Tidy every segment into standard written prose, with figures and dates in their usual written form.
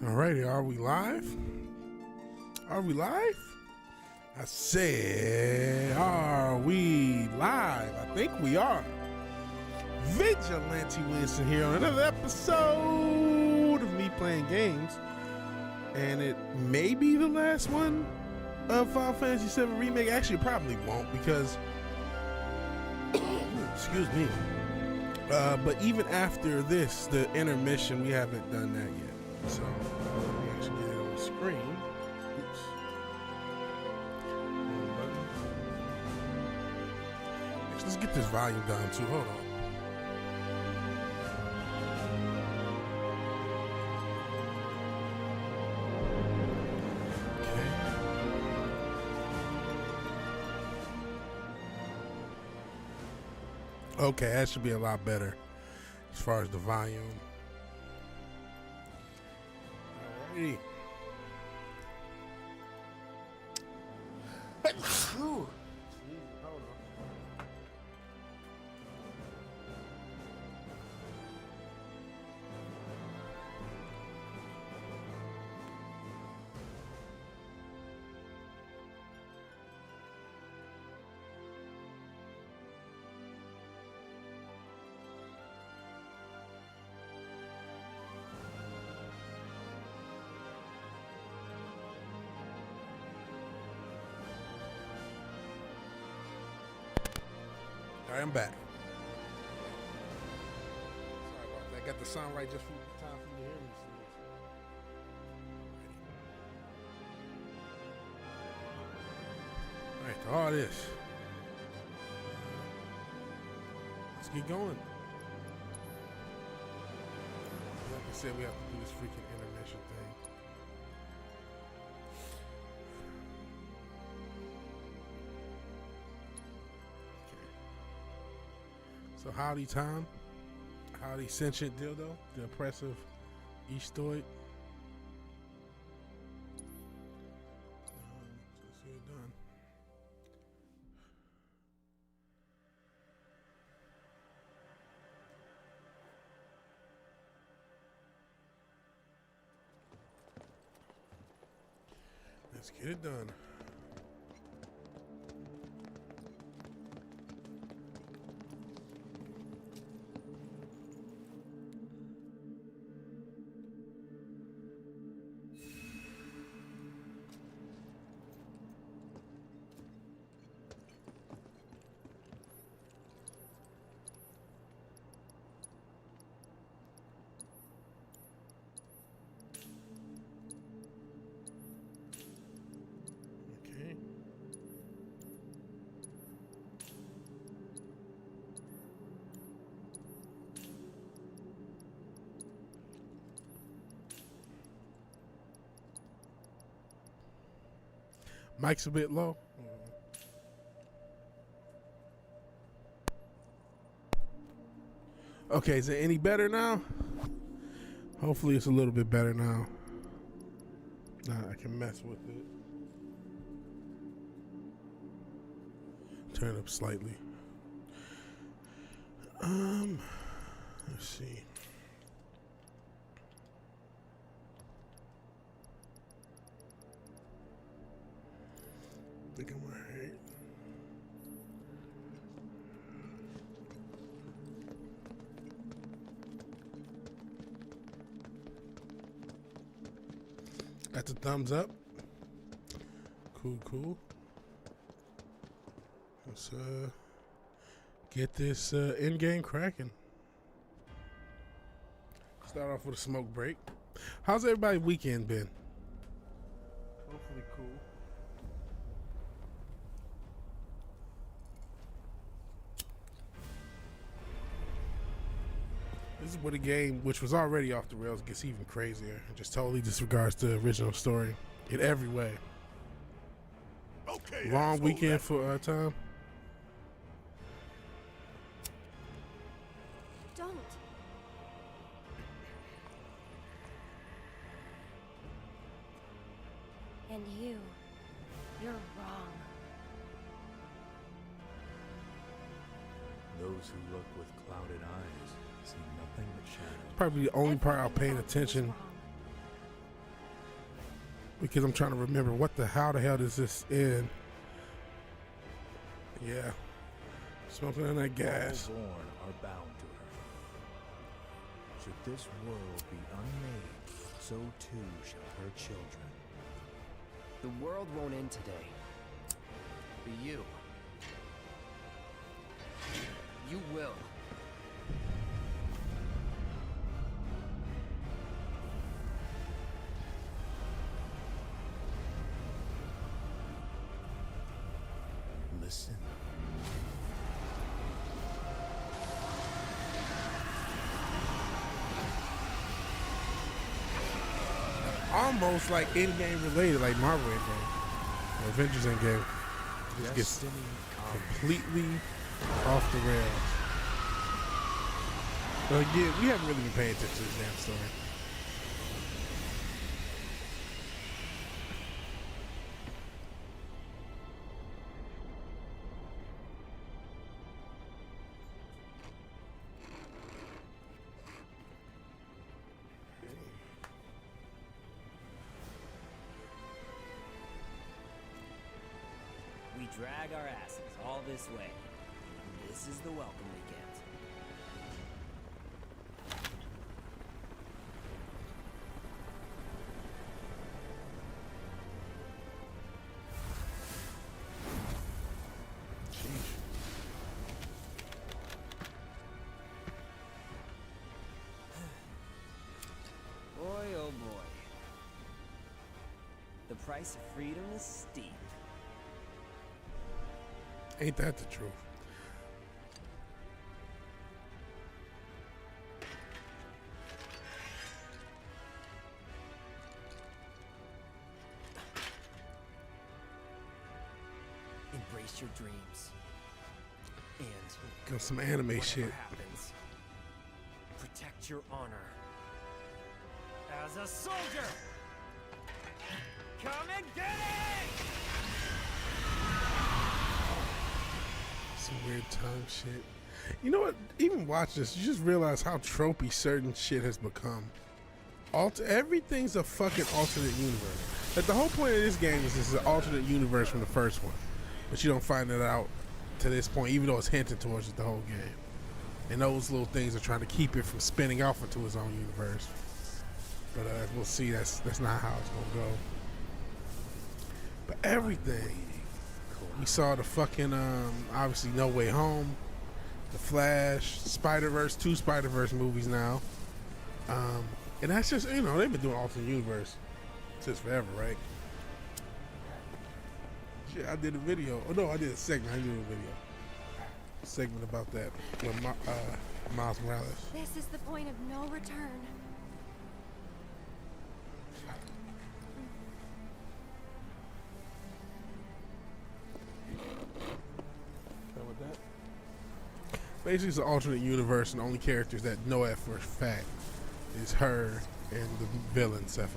Alrighty, are we live? Are we live? I said, are we live? I think we are. VigilanteWilliamson here on another episode of me playing games. And it may be the last one of Final Fantasy VII Remake. Actually, it probably won't because, excuse me. But even after this, the intermission, we haven't done that yet. So, let me actually get it on the screen. Oops. Actually, let's get this volume down too. Hold on. Okay, that should be a lot better as far as the volume. Alrighty. Hold on. Alright, I'm back. Sorry about that. Got the sound right just for time for you to hear me. Alright, to all this. Let's get going. Like I said, we have to do this freaking intermission thing. So howdy Tom, howdy sentient dildo, the oppressive Eastoid. Let's get it done. Let's get it done. Mic's a bit low. Okay, is it any better now? Hopefully it's a little bit better now. Nah, I can mess with it. Turn it up slightly. Let's see. I think I'm alright. That's a thumbs up. Cool. Let's get this Endgame cracking. Start off with a smoke break. How's everybody's weekend been? Hopefully cool. This is where the game, which was already off the rails, gets even crazier. It just totally disregards the original story in every way. Okay. Long weekend for Tom. Don't. And you're wrong. Those who look with clouded eyes see nothing but shadows. Probably the only part I'm paying attention because I'm trying to remember how the hell does this end? Yeah, smoking on that gas. All born are bound to her. Should this world be unmade, so too shall her children. The world won't end today. But you will. Listen. Almost like Endgame related, like Marvel Endgame, or Avengers Endgame. Just gets Destiny completely off the rails. But again, we haven't really been paying attention to this damn story. We drag our asses all this way. This is the welcome we get. Boy, oh boy. The price of freedom is steep. Ain't that the truth? Embrace your dreams. And Got some anime whatever shit. happens, protect your honor. As a soldier! Come and get it! Some weird time shit. You know what? Even watch this, you just realize how tropey certain shit has become. Everything's a fucking alternate universe. Like the whole point of this game is this is an alternate universe from the first one, but you don't find it out to this point, even though it's hinted towards it the whole game. And those little things are trying to keep it from spinning off into its own universe. But we'll see. That's not how it's gonna go. But everything. We saw the fucking obviously No Way Home, The Flash, Spider-Verse, 2 Spider-Verse movies now. And that's just, you know, they've been doing alternate universe since forever, right? Shit, I did a video. Oh no, I did a segment. I did a video. A segment about that with Miles Morales. This is the point of no return. Basically, it's an alternate universe, and the only characters that know that for a fact is her and the villain, Sephiroth.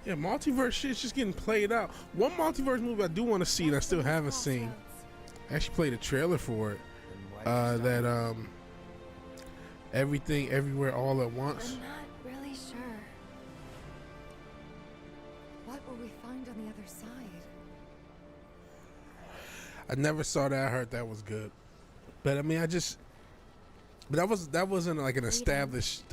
Yeah, multiverse shit's just getting played out. One multiverse movie I do want to see, and I still haven't seen. I actually played a trailer for it. That Everything, Everywhere, All at Once. I'm not really sure. What will we find on the other side? I never saw that. I heard that was good, but I mean, but that wasn't like an established,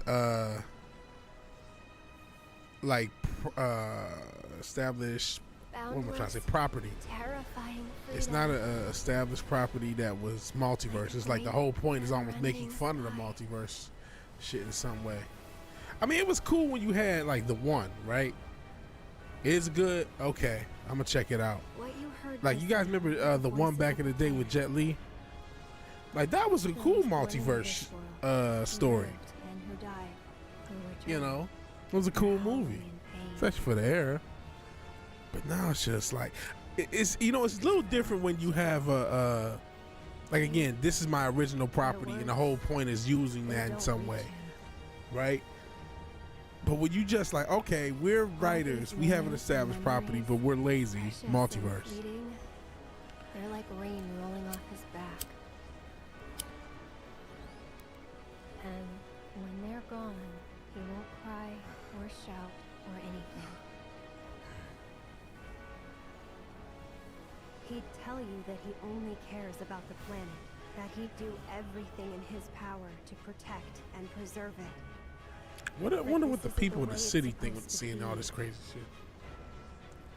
established. What am I trying to say? Property. Terrifying. It's not a established property that was multiverse. It's like the whole point is almost making fun of the multiverse shit in some way. I mean, it was cool when you had like the one, right? It's good. Okay, I'm gonna check it out. What you heard. Like, you guys remember the one back in the day with Jet Li? Like, that was a cool multiverse story. You know, it was a cool movie, especially for the era. But now it's just like, it's, you know, it's a little different when you have like, again, this is my original property, and the whole point is using that in some way, right? But when you just like, okay, we're writers, we have an established property, but we're lazy, multiverse. They're like rain rolling off his back. And when they're gone, he won't cry or shout or anything. He'd tell you that he only cares about the planet, that he'd do everything in his power to protect and preserve it. I wonder what the people in the city think with seeing all this crazy shit.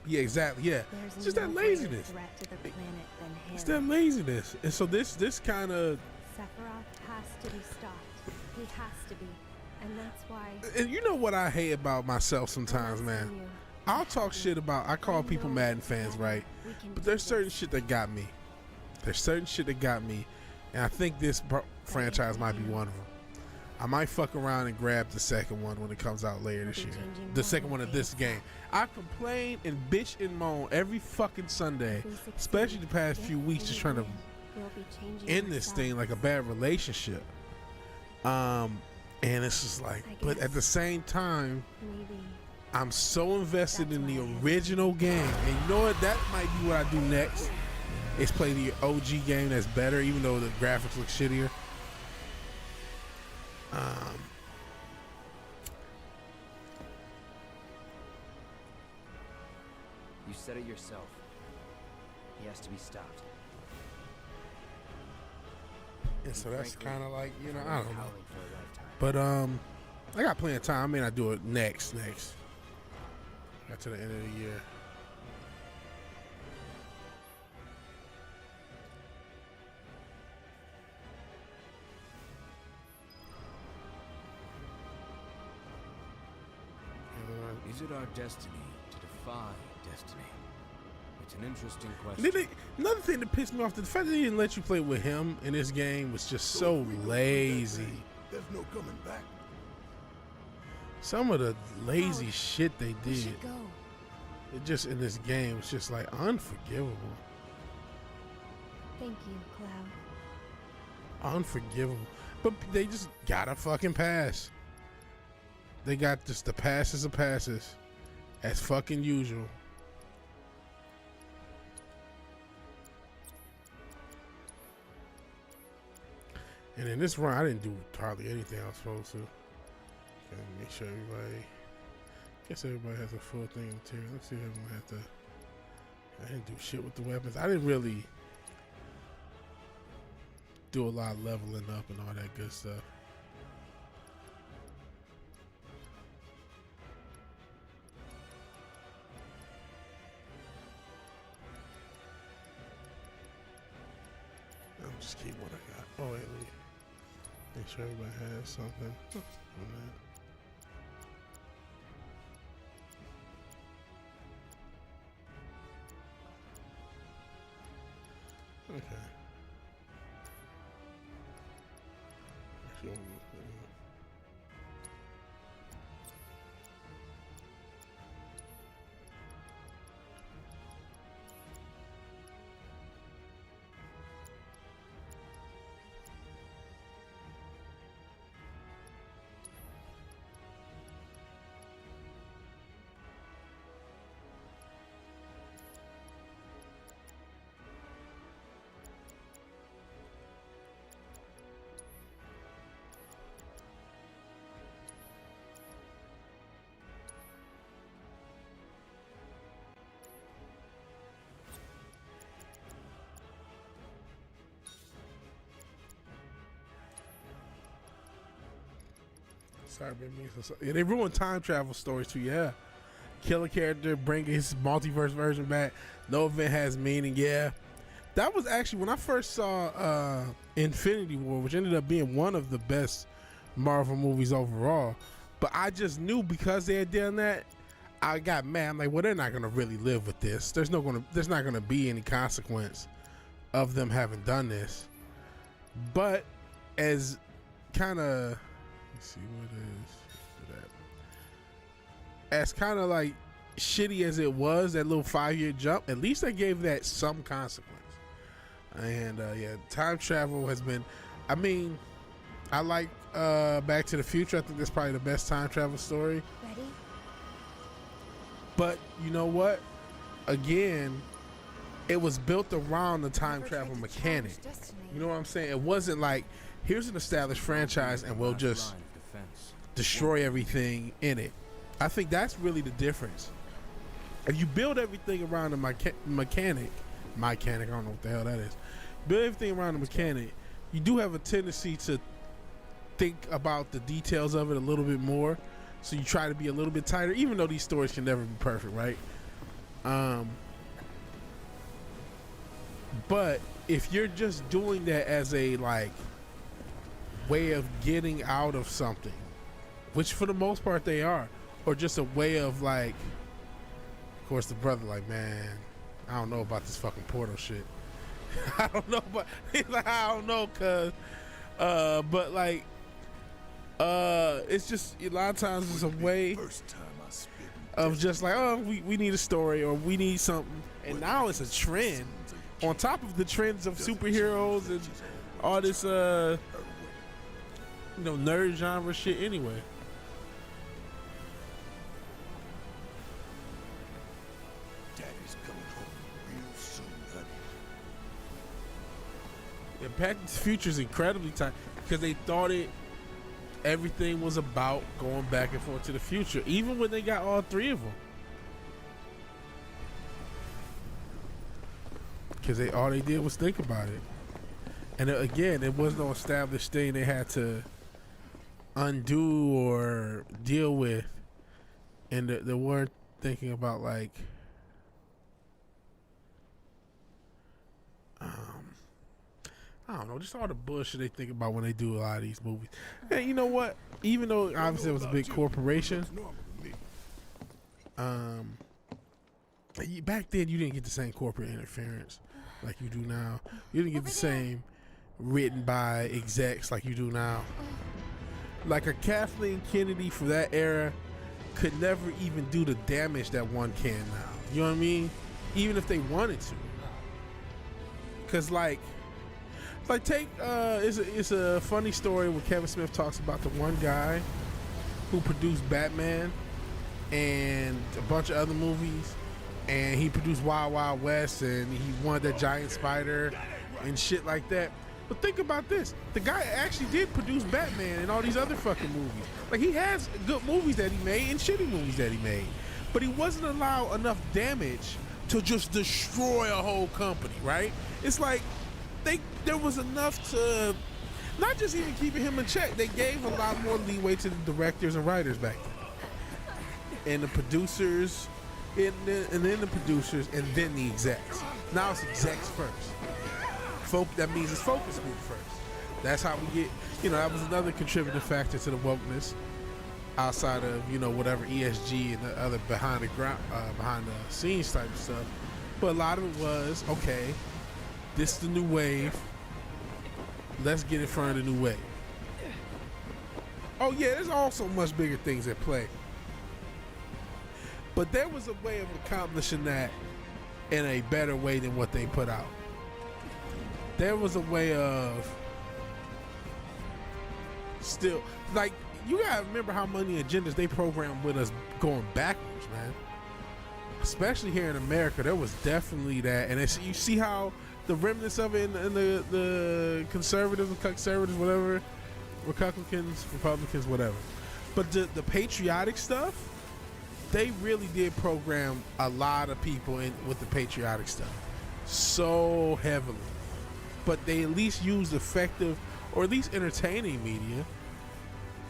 Yeah, exactly. Yeah, it's just that laziness. Threat to the planet than him. It's that laziness, and so this kind of. Sephiroth has to be stopped. He has to be, and that's why. And you know what I hate about myself sometimes, man. I'll talk shit about. I call people Madden fans, right? But there's certain shit that got me. There's certain shit that got me, and I think this franchise might be one of them. I might fuck around and grab the second one when it comes out later this year. The second one of this game. I complain and bitch and moan every fucking Sunday, especially the past few weeks, just trying to end this thing like a bad relationship. And it's just like, but at the same time, I'm so invested in the original game. And you know what? That might be what I do next. Is play the OG game that's better, even though the graphics look shittier. You said it yourself. He has to be stopped. And so that's frankly, kind of like, you know, I'm I don't know. howling for a lifetime. But I got plenty of time. I may not do it next. Got to the end of the year. Is it our destiny to defy destiny? It's an interesting question. Another thing that pissed me off, the fact that they didn't let you play with him in this game was just so lazy. There's no coming back. Some of the lazy shit they We did, should go. it just in this game was just like unforgivable. Thank you, Cloud. Unforgivable. But they just gotta fucking pass. They got just the passes of passes, as fucking usual. And in this run, I didn't do hardly anything I was supposed to. Okay, make sure everybody. Guess everybody has a full thing of material. Let's see if everyone has to. I didn't do shit with the weapons. I didn't really do a lot of leveling up and all that good stuff. I'll just keep what I got. Oh wait, let me make sure everybody has something on that. Okay. Actually, sorry, baby. Yeah, they ruined time travel stories too. Yeah, kill a character, bring his multiverse version back. No event has meaning. Yeah, that was actually when I first saw Infinity War, which ended up being one of the best Marvel movies overall. But I just knew because they had done that, I got mad. I'm like, well, they're not gonna really live with this. There's not gonna be any consequence of them having done this. But as kind of, let's see what is that. As kind of like shitty as it was, that little 5-year jump, at least they gave that some consequence. And yeah, time travel has been, I mean, I like Back to the Future. I think that's probably the best time travel story. Ready? But you know what? Again, it was built around the time travel mechanic. You know what I'm saying? It wasn't like, here's an established franchise and we'll just destroy everything in it. I think that's really the difference. If you build everything around the mechanic, I don't know what the hell that is. Build everything around the mechanic, you do have a tendency to think about the details of it a little bit more. So you try to be a little bit tighter, even though these stories can never be perfect, right? But if you're just doing that as a like way of getting out of something, which for the most part they are, or just a way of like, of course the brother like, man, I don't know about this fucking portal shit. I don't know, but he's like, I don't know, cuz but like it's just a lot of times it's a way of just like, oh, we need a story or we need something, and now it's a trend on top of the trends of superheroes and all this you know, nerd genre shit anyway. Daddy's coming home real soon, honey. Yeah, Back to the Future is incredibly tight because they thought everything was about going back and forth to the future, even when they got all three of them. Because all they did was think about it. And again, it was no established thing they had to undo or deal with. And they weren't thinking about like, I don't know, just all the bullshit they think about when they do a lot of these movies. And you know what? Even though obviously it was a big corporation, back then you didn't get the same corporate interference like you do now. You didn't get the same written by execs like you do now. Like a Kathleen Kennedy for that era could never even do the damage that one can now. You know what I mean? Even if they wanted to. Cause like take it's a funny story where Kevin Smith talks about the one guy who produced Batman and a bunch of other movies, and he produced Wild Wild West, and he wanted that giant spider and shit like that. But think about this. The guy actually did produce Batman and all these other fucking movies. Like, he has good movies that he made and shitty movies that he made. But he wasn't allowed enough damage to just destroy a whole company, right? It's like there was enough to not just even keeping him in check. They gave a lot more leeway to the directors and writers back then. And the producers, and then the producers, and then the execs. Now it's execs first. That means it's focus group first. That's how we get, that was another contributing factor to the wokeness outside of, whatever ESG and the other behind the scenes type of stuff. But a lot of it was, okay, this is the new wave. Let's get in front of the new wave. Oh yeah, there's also much bigger things at play. But there was a way of accomplishing that in a better way than what they put out. There was a way of still, like, you gotta remember how many agendas they programmed with us going backwards, man. Especially here in America, there was definitely that. And you see how the remnants of it in the conservatives, whatever, Republicans, whatever. But the patriotic stuff, they really did program a lot of people in with the patriotic stuff so heavily. But they at least used effective or at least entertaining media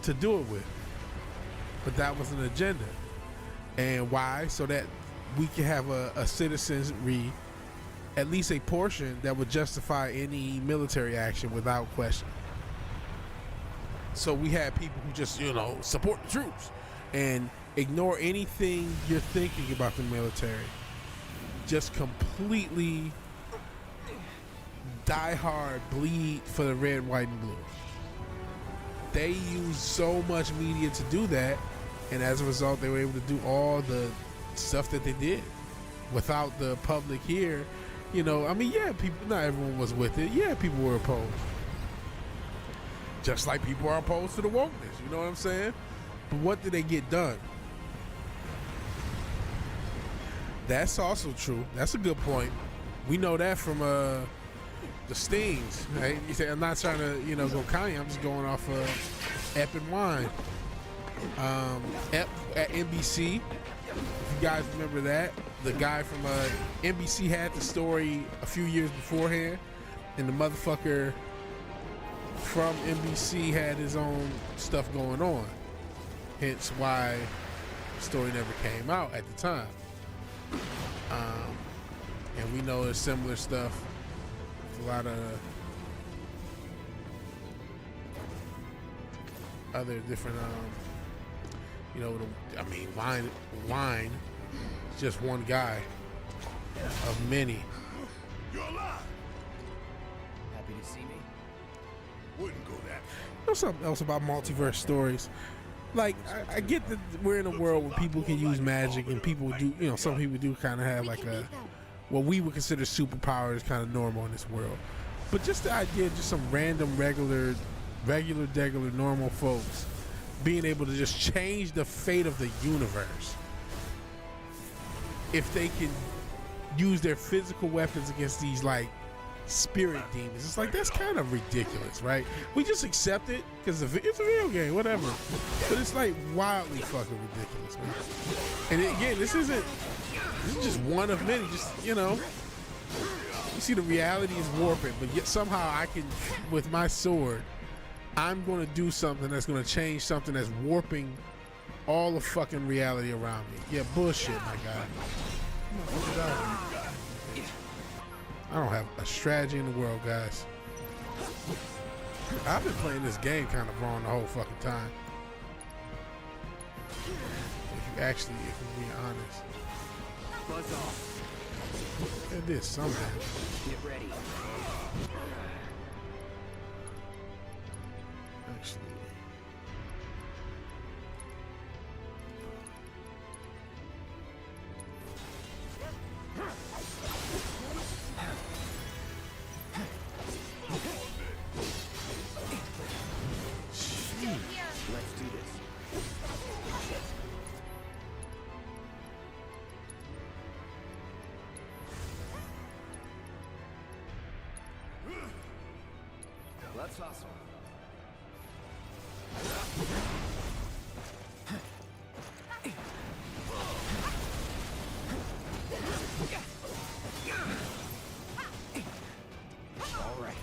to do it with. But that was an agenda. And why? So that we can have a citizenry, at least a portion, that would justify any military action without question. So we had people who just, support the troops and ignore anything you're thinking about the military. Just completely die hard, bleed for the red, white, and blue. They used so much media to do that, and as a result, they were able to do all the stuff that they did without the public here. People, not everyone was with it. Yeah, people were opposed. Just like people are opposed to the wokeness, you know what I'm saying? But what did they get done? That's also true. That's a good point. We know that from the Stings, right? You say, I'm not trying to, you know, go Kanye. I'm just going off Ep and Wine. Ep at NBC. If you guys remember that, the guy from NBC had the story a few years beforehand, and the motherfucker from NBC had his own stuff going on. Hence why the story never came out at the time. And we know there's similar stuff. A lot of other different, you know, I mean, Wine is just one guy of many. You're alive. Happy to see me. Wouldn't go that. You know something else about multiverse stories? Like, I get that we're in a world where people can use magic and people do, you know, some people do kind of have like what we would consider superpowers kind of normal in this world. But just the idea of just some random, regular, normal folks being able to just change the fate of the universe if they can use their physical weapons against these, like, spirit demons. It's like, that's kind of ridiculous, right? We just accept it because it's a video game, whatever. But it's like wildly fucking ridiculous, man. And again, this is just one of many. Just, you know, you see the reality is warping, but yet somehow I can, with my sword, I'm going to do something that's going to change something that's warping all the fucking reality around me. Yeah, bullshit, my guy. I don't have a strategy in the world, guys. I've been playing this game kind of wrong the whole fucking time. If you be honest. Buzz off. It is something. Get ready. Actually. Let's do this. Let's hustle. All right.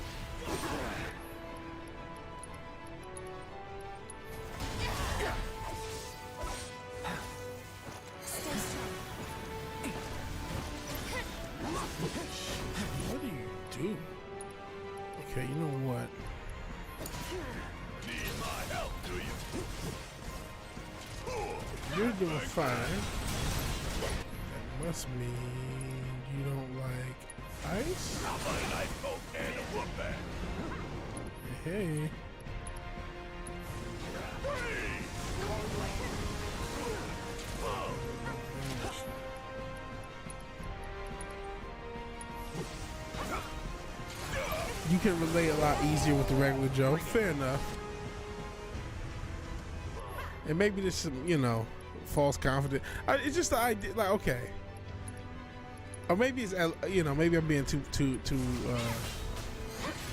What do you do? Okay, you know what? Need my help, do you? You're doing fine. That must mean you don't like ice? How about an ice cold and a whoop back? Hey. You can relate a lot easier with the regular Joe. Fair enough. And maybe there's some, you know, false confidence. It's just the idea, like, okay. Or maybe it's, you know, maybe I'm being too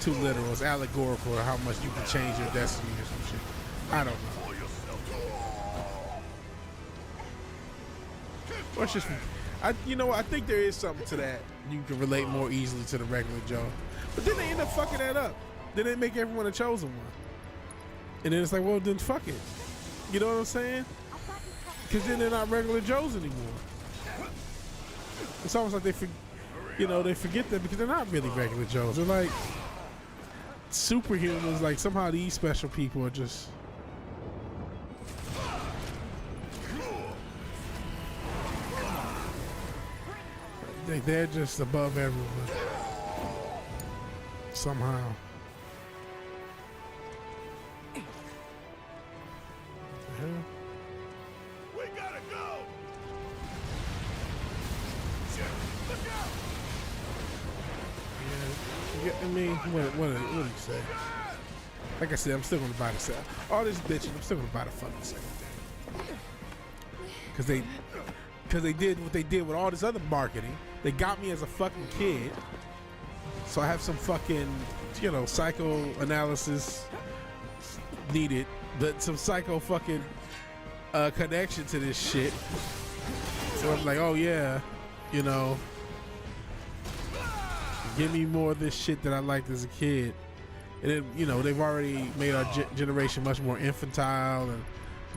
literal. It's allegorical, or how much you can change your destiny or some shit. I don't know. Or it's just, you know what? I think there is something to that. You can relate more easily to the regular Joe. But then they end up fucking that up. Then they make everyone a chosen one. And then it's like, well, then fuck it. You know what I'm saying? Because then they're not regular Joes anymore. It's almost like they forget that because they're not really regular Joes. They're like superhumans. Like somehow these special people are just. They're just above everyone. Somehow. We gotta go! Shit, look out! Yeah, I mean, what do you say? Like I said, I'm still gonna buy the set. All this bitching, I'm still gonna buy the fucking second thing. Cause because they did what they did with all this other marketing. They got me as a fucking kid, so I have some fucking, you know, psychoanalysis needed, but some psycho fucking connection to this shit. So I'm like, oh yeah, you know, give me more of this shit that I liked as a kid. And then, you know, they've already made our generation much more infantile and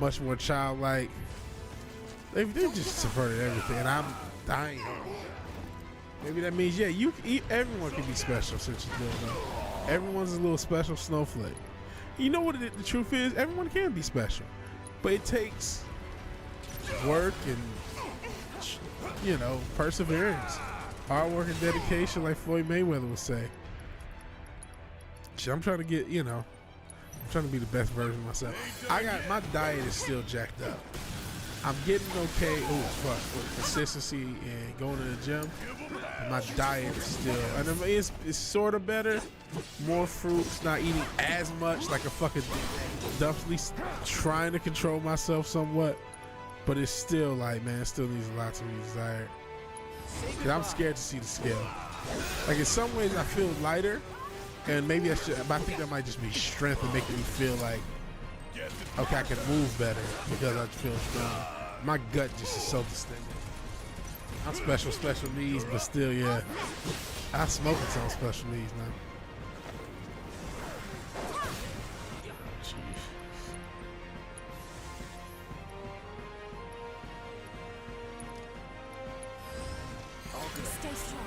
much more childlike. They've just subverted everything, and I'm dying. Maybe that means, yeah, everyone can be special since you're doing that. Everyone's a little special snowflake. You know what the truth is? Everyone can be special, but it takes work and, you know, perseverance, hard work and dedication, like Floyd Mayweather would say. Shit, I'm trying to get, you know, I'm trying to be the best version of myself. My diet is still jacked up. I'm getting okay, with consistency and going to the gym. And my diet is still, and I mean, it's sort of better. More fruits, not eating as much, like a fucking definitely trying to control myself somewhat. But it's still like, man, it still needs a lot to be desired. And I'm scared to see the scale. Like in some ways I feel lighter, and maybe but I think that might just be strength and making me feel like, okay, I can move better because I feel strong. My gut just is so distended. I'm special needs, but still, yeah. I smoke until I'm special needs, man. Jeez. Stay strong.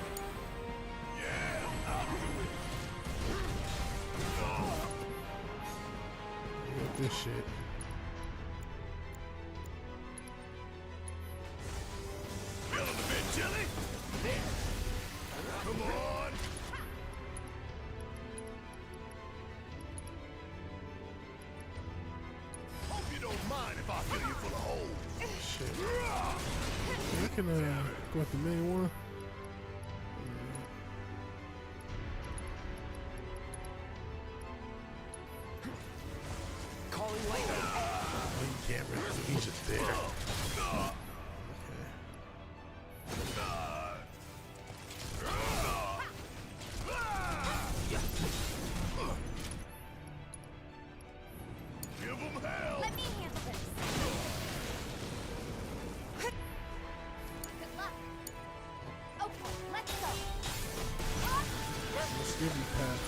Look at this shit. Come on! Hope you don't mind if I fill you full of holes. Shit. We can go with the main one. Calling lightning. Oh, you can't really. He's just there. Let me handle this. Good luck. Okay, let's go. Let's give you pass.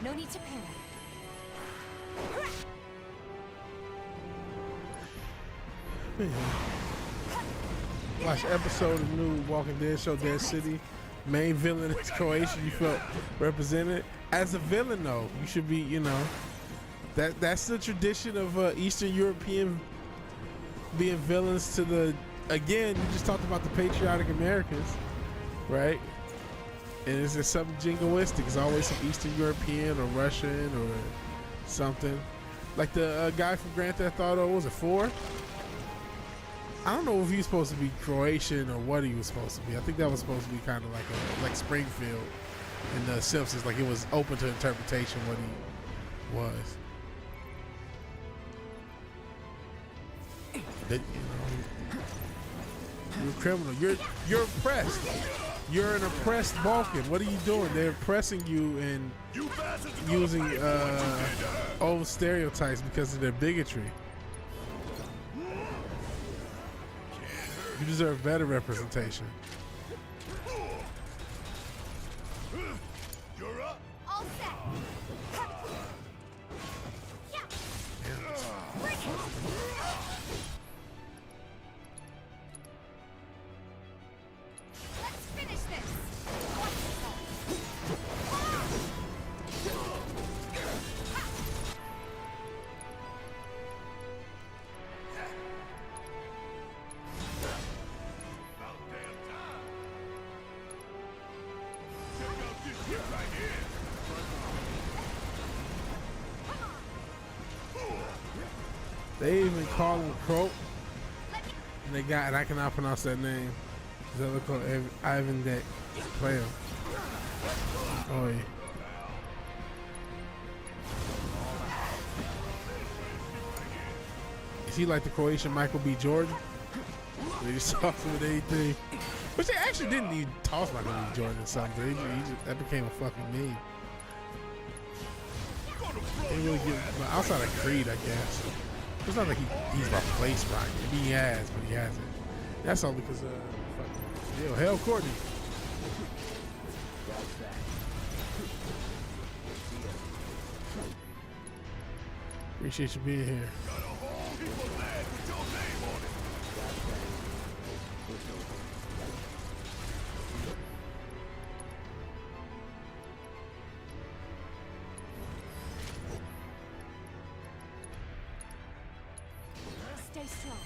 No need to panic. Watch episode of the new Walking Dead show, Dead City. Main villain is Croatian. You felt represented as a villain, though. You should be, you know, that's the tradition of Eastern European being villains to the. Again, you just talked about the patriotic Americans, right? And it's just something jingoistic. It's always some Eastern European or Russian or something. Like the guy from Grand Theft Auto, what was it, 4? I don't know if he was supposed to be Croatian or what he was supposed to be. I think that was supposed to be kind of like Springfield in The Simpsons. Like it was open to interpretation what he was. That, you know, you're a criminal. You're oppressed. You're an oppressed Balkan. What are you doing? They're oppressing you and using old stereotypes because of their bigotry. You deserve better representation. You're up. All set. Yeah. Bring it. Let's finish this. Watch yourself. About damn time. Check out this shit right here. They even call him Croat. And I cannot pronounce that name. They look like Ivan that play him. Oh yeah. Is he like the Croatian Michael B. Jordan? They just toss him with anything. Which they actually didn't even toss Michael B. Jordan or something. That became a fucking meme. They really get, but outside of Creed, I guess. It's not like he's replaced Rocky. I mean, he has, but he hasn't. That's all because fucking hell, Courtney. Appreciate you being here. Stay strong.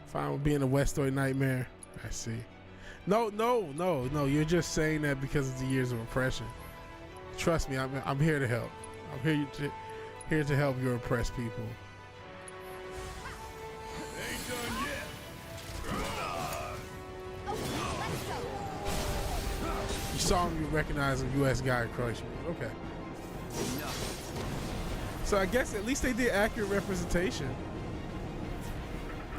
Fine with being a Westoid nightmare. I see. No. You're just saying that because of the years of oppression. Trust me, I'm here to help. I'm here to help your oppressed people. Ain't done yet. You saw him, you recognize him, U.S. guy, Croatian. Okay. So I guess at least they did accurate representation.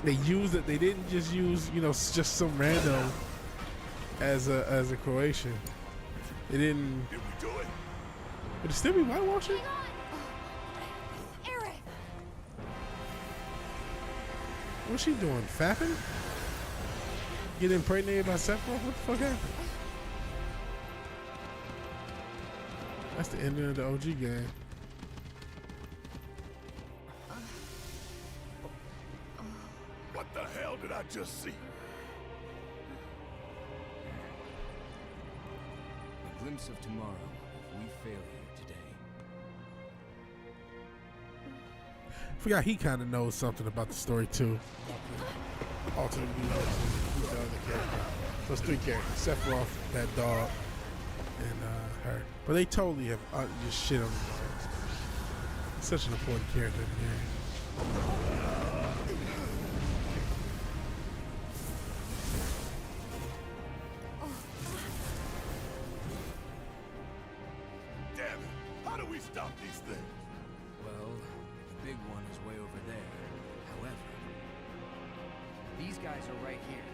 They used it. They didn't just use, just some random as a Croatian. They didn't. Did we do it? Would it still be whitewashing? Eric! What's she doing? Fapping? Get impregnated by Sephiroth? What the fuck happened? That's the ending of the OG game. What the hell did I just see? A glimpse of tomorrow if we fail here today. Forgot he kind of knows something about the story too. Alternate universe. Who's the other character? So it's 3 characters: Sephiroth, that dog, and her. But they totally have just shit on them. Such an important character in the game. Damn it! How do we stop these things? Well, the big one is way over there. However, these guys are right here.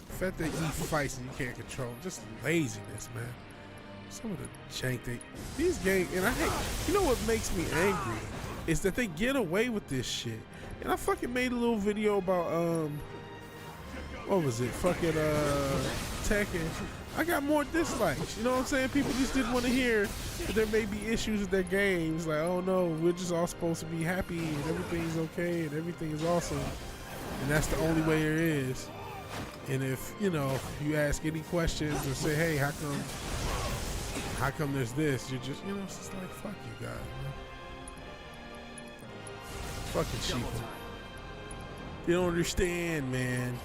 The fact that he fights and you can't control, just laziness, man. Some of the jank these games, and I hate. You know what makes me angry is that they get away with this shit. And I fucking made a little video about what was it? Fucking Tekken. I got more dislikes. You know what I'm saying? People just didn't want to hear that there may be issues with their games. Like, oh no, we're just all supposed to be happy and everything's okay and everything is awesome. And that's the only way there is. And if, you ask any questions or say, hey, how come there's this? You're just, it's just like, fuck you guys, man. Fucking sheeple. You don't understand, man.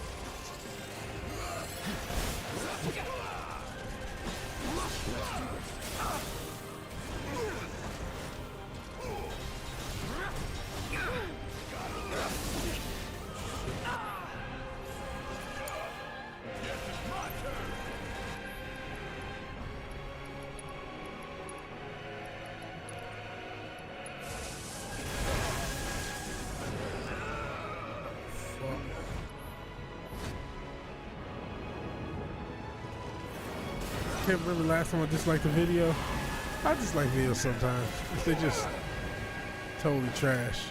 I can't remember the last time I disliked a video. I dislike videos sometimes. If they're just totally trash.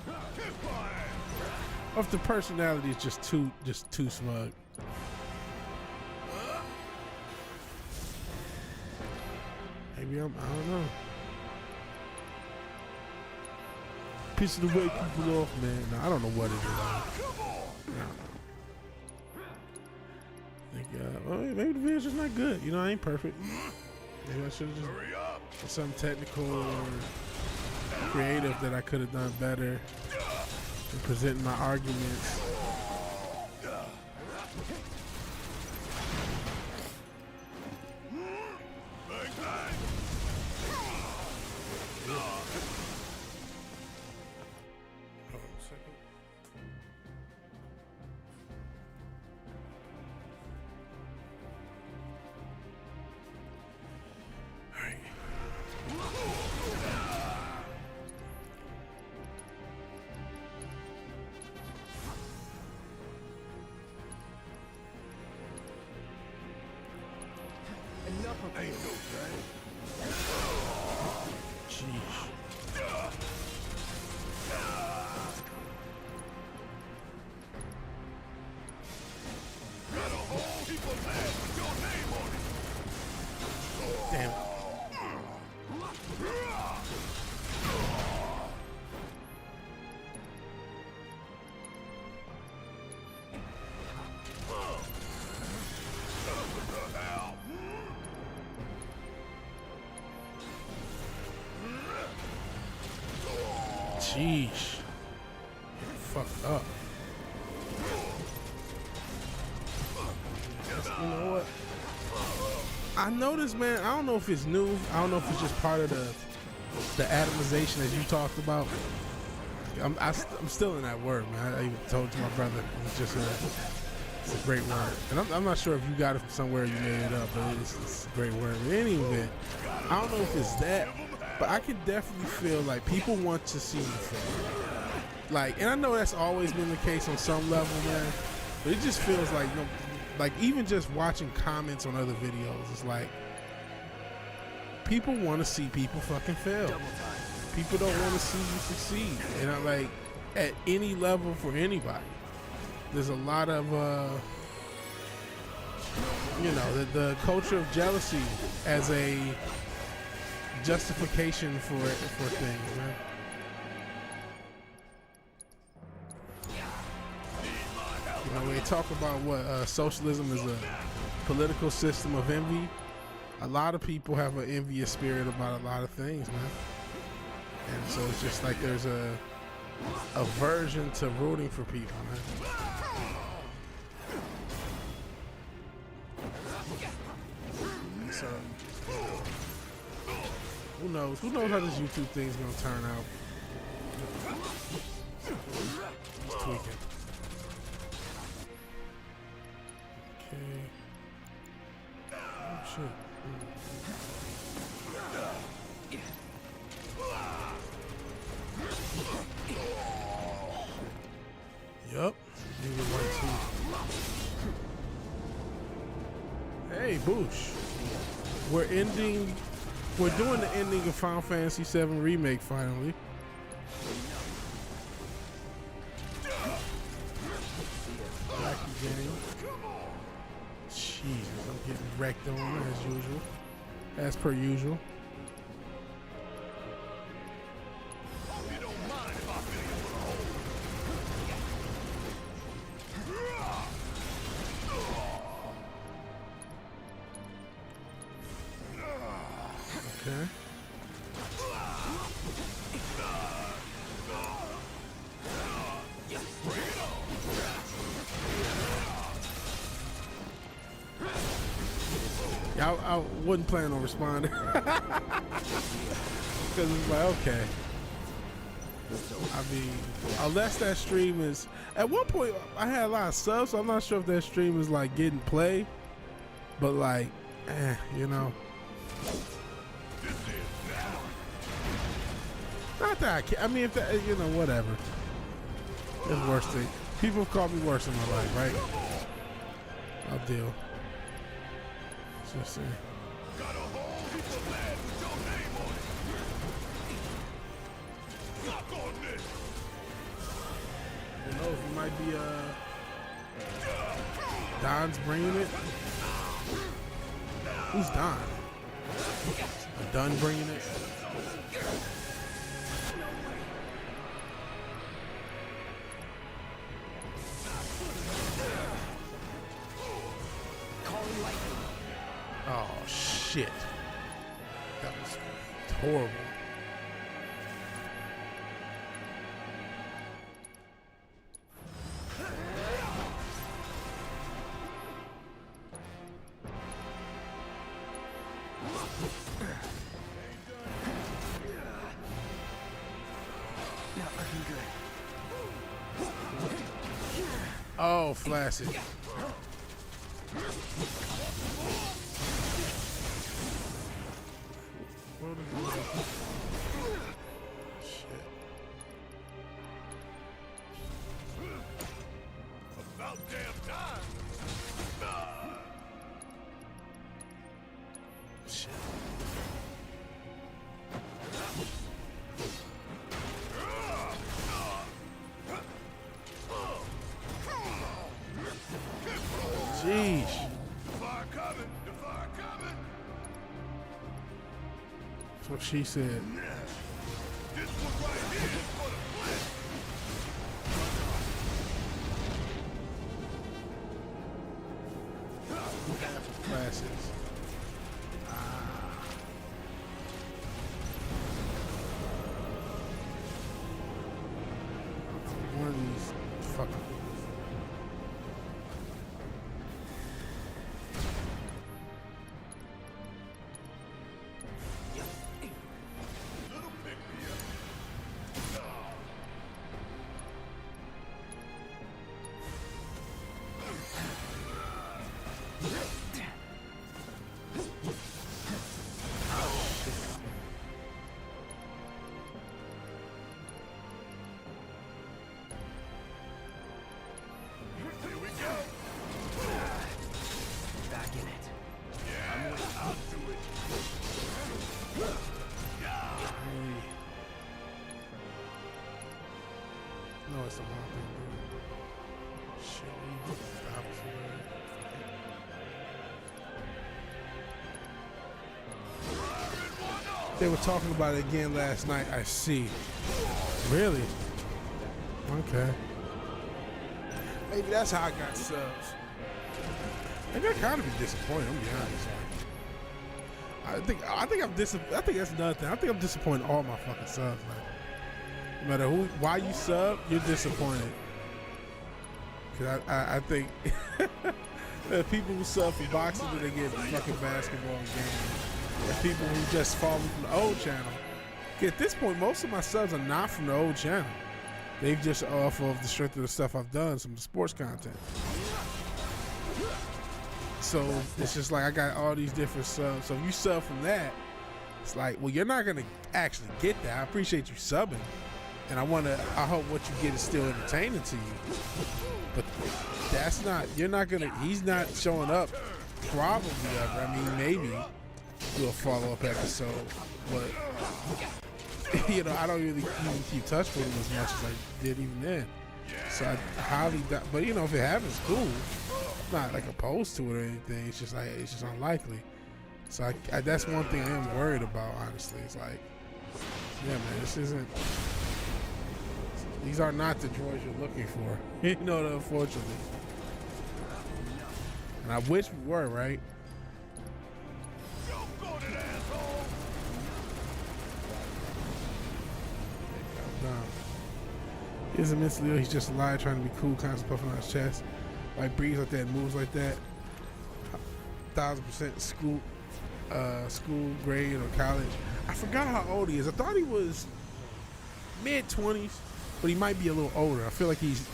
Or if the personality is just too smug. Maybe I don't know. Pissing away people off, man. No, I don't know what it is. I don't know. Maybe the video's just not good. I ain't perfect. Maybe I should have just done something technical or creative that I could have done better in presenting my arguments. Sheesh. Fucked up. You know what? I noticed, man, I don't know if it's new. I don't know if it's just part of the atomization that you talked about. I'm still in that word, man. I even told it to my brother. It's just it's a great word. And I'm not sure if you got it from somewhere, you made it up, but it's a great word. But anyway, I don't know if it's that, but I can definitely feel like people want to see me fail. Like, and I know that's always been the case on some level, man, but it just feels like, you know, like even just watching comments on other videos, it's like people want to see people fucking fail. People don't want to see you succeed, and I'm like, at any level for anybody. There's a lot of, you know, the culture of jealousy as a justification for things, man. You know, when they talk about what socialism is a political system of envy, a lot of people have an envious spirit about a lot of things, man. And so it's just like there's a aversion to rooting for people, man. So who knows? Who knows how this YouTube thing's gonna turn out? Just tweaking. Okay. Oh shit. Yup. Hey, Boosh. We're doing the ending of Final Fantasy VII Remake finally. Wacky game. Jesus, I'm getting wrecked on as usual. As per usual. Okay. Yeah, I wasn't planning on responding because it's like, okay. I mean, unless that stream is, at one point I had a lot of subs, so I'm not sure if that stream is like getting play, but like, you know. Not that I can't. I mean, if that, you know, whatever. It's worse thing. People have called me worse in my life, right? I'll deal. Let's just see. Who knows? It might be Don's bringing it. Who's Don? Don bringing it. Oh shit. That was horrible. Oh, flaccid. Shit. About damn time. Shit. Jeez. The fire coming. The fire coming. what she said. This one right here is for the flesh. Classes. One of these fucking. Little pick me up. Here we go. Back in it. Yeah, I'll do it. Hey. No, it's the wrong thing, dude. Shit, we need to stop it. They were talking about it again last night. I see. Really? Okay. Maybe that's how I got subs. Maybe I kind of be disappointed. I'm gonna be honest. I think I'm disappointed. I think that's another thing. I think I'm disappointed in all my fucking subs. Like, no matter why you sub, you're disappointed. Cause I think the people who sub for boxing, that they get fucking basketball games. The people who just follow me from the old channel. At this point, most of my subs are not from the old channel. They've just off of the strength of the stuff I've done, some of the sports content. So it's just like I got all these different subs. So if you sub from that, it's like, well, you're not gonna actually get that. I appreciate you subbing, and I hope what you get is still entertaining to you. But that's not. You're not gonna. He's not showing up. Probably ever. I mean, maybe do a follow-up episode, but you know, I don't really even keep touch with him as much as I did even then. So I highly doubt. But you know, if it happens, cool. I'm not like opposed to it or anything. It's just like it's just unlikely. So that's one thing I am worried about. Honestly, it's like, yeah, man, this isn't. These are not the droids you're looking for. You know, unfortunately. And I wish we were, right? He isn't mentally ill, he's just alive, trying to be cool, constantly puffing on his chest. Like breathes like that, moves like that. 1000% school grade or college. I forgot how old he is. I thought he was mid-20s, but he might be a little older. I feel like he's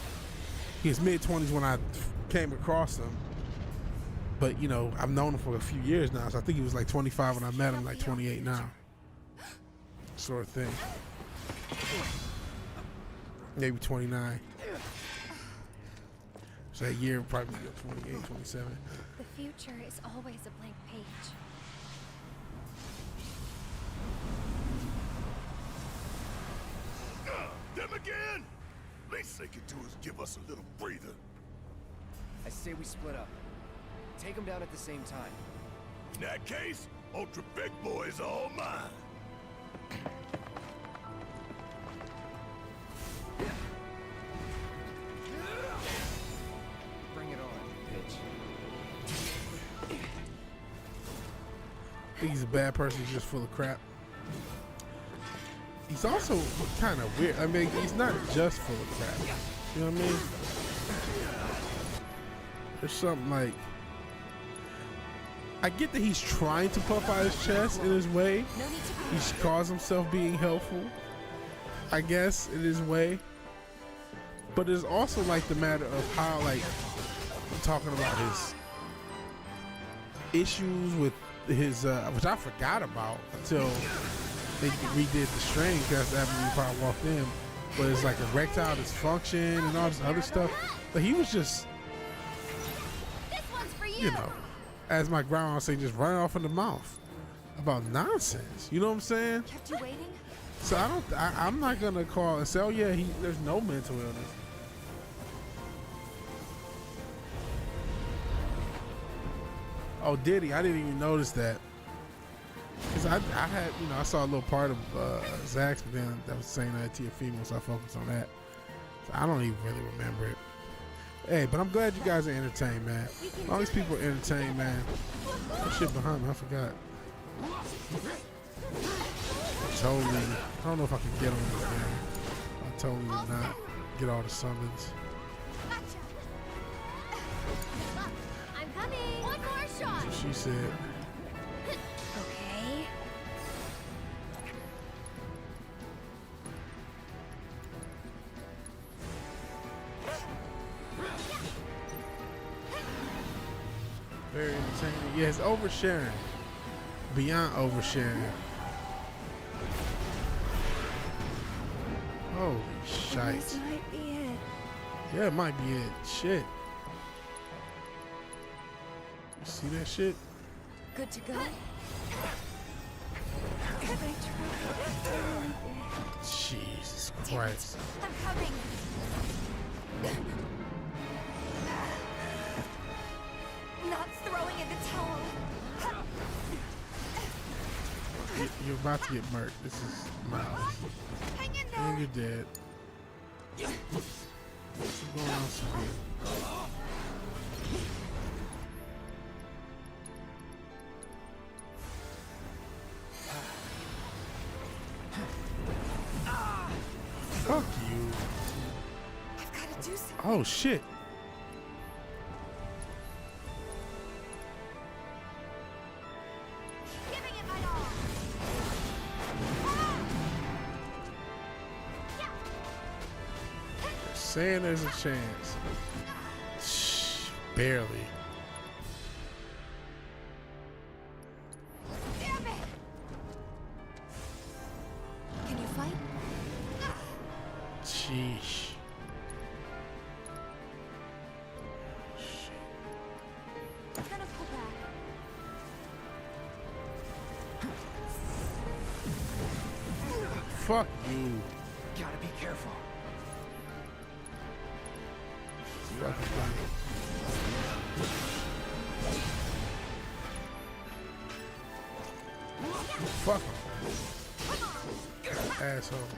mid-20s when I came across him. But you know, I've known him for a few years now, so I think he was like 25 when I met him, like 28 now. Sort of thing. Maybe 29. So that year probably 28, 27. The future is always a blank page. Them again? Least they can do is give us a little breather. I say we split up. Take them down at the same time. In that case, Ultra Big Boy is all mine. Bring it on, bitch. I think he's a bad person, he's just full of crap. He's also kind of weird. I mean, he's not just full of crap. You know what I mean? There's something like... I get that he's trying to puff out his chest in his way. He calls himself being helpful, I guess, in his way. But there's also like the matter of how, like, I'm talking about his issues with his, which I forgot about until they redid the strain, because after we probably walked in. But it's like erectile dysfunction and all this other stuff. But he was just, you know, as my grandma would say, just running off in the mouth about nonsense. You know what I'm saying? Kept you waiting? So I'm not gonna call and say, oh yeah, there's no mental illness. Oh, did he? I didn't even notice that. Cause I had, you know, I saw a little part of Zach's, but then that was saying that to your female, so I focused on that. So I don't even really remember it. Hey, but I'm glad you guys are entertained, man. All these people are entertained, man. That shit behind me, I forgot. Totally, I don't know if I can get on this game. I totally did not get all the summons. I'm coming. One more shot. So she said. Okay. Very entertaining. Yeah, it's oversharing. Beyond oversharing. Holy shite. This might be it. Yeah, it might be it. Shit. You see that shit? Good to go. Could I try? Jesus Christ. I'm coming. Not throwing in the towel. You're about to get murked. This is Miles. Hang in there. And you're dead. What's going on, Sophia? Fuck you. I've got to do something. Oh shit. Giving it my all. Saying there's a chance. Shh, barely. Damn it. Can you fight? Sheesh. I'm gonna pull back. Fuck you. Gotta be careful. Fucking funny. Fuck him. Asshole.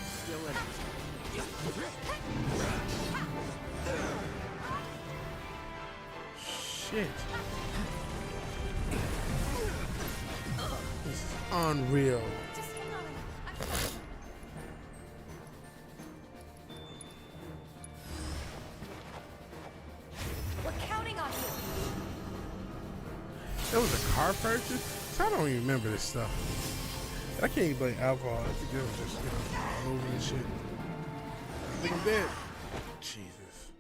Still in it. Shit. This is unreal. Just hang on. We're counting on you. It was a car purchase? So I don't even remember this stuff. I can't even blame alcohol. I think it was just, you know, all over this shit. I think I'm dead. Jesus.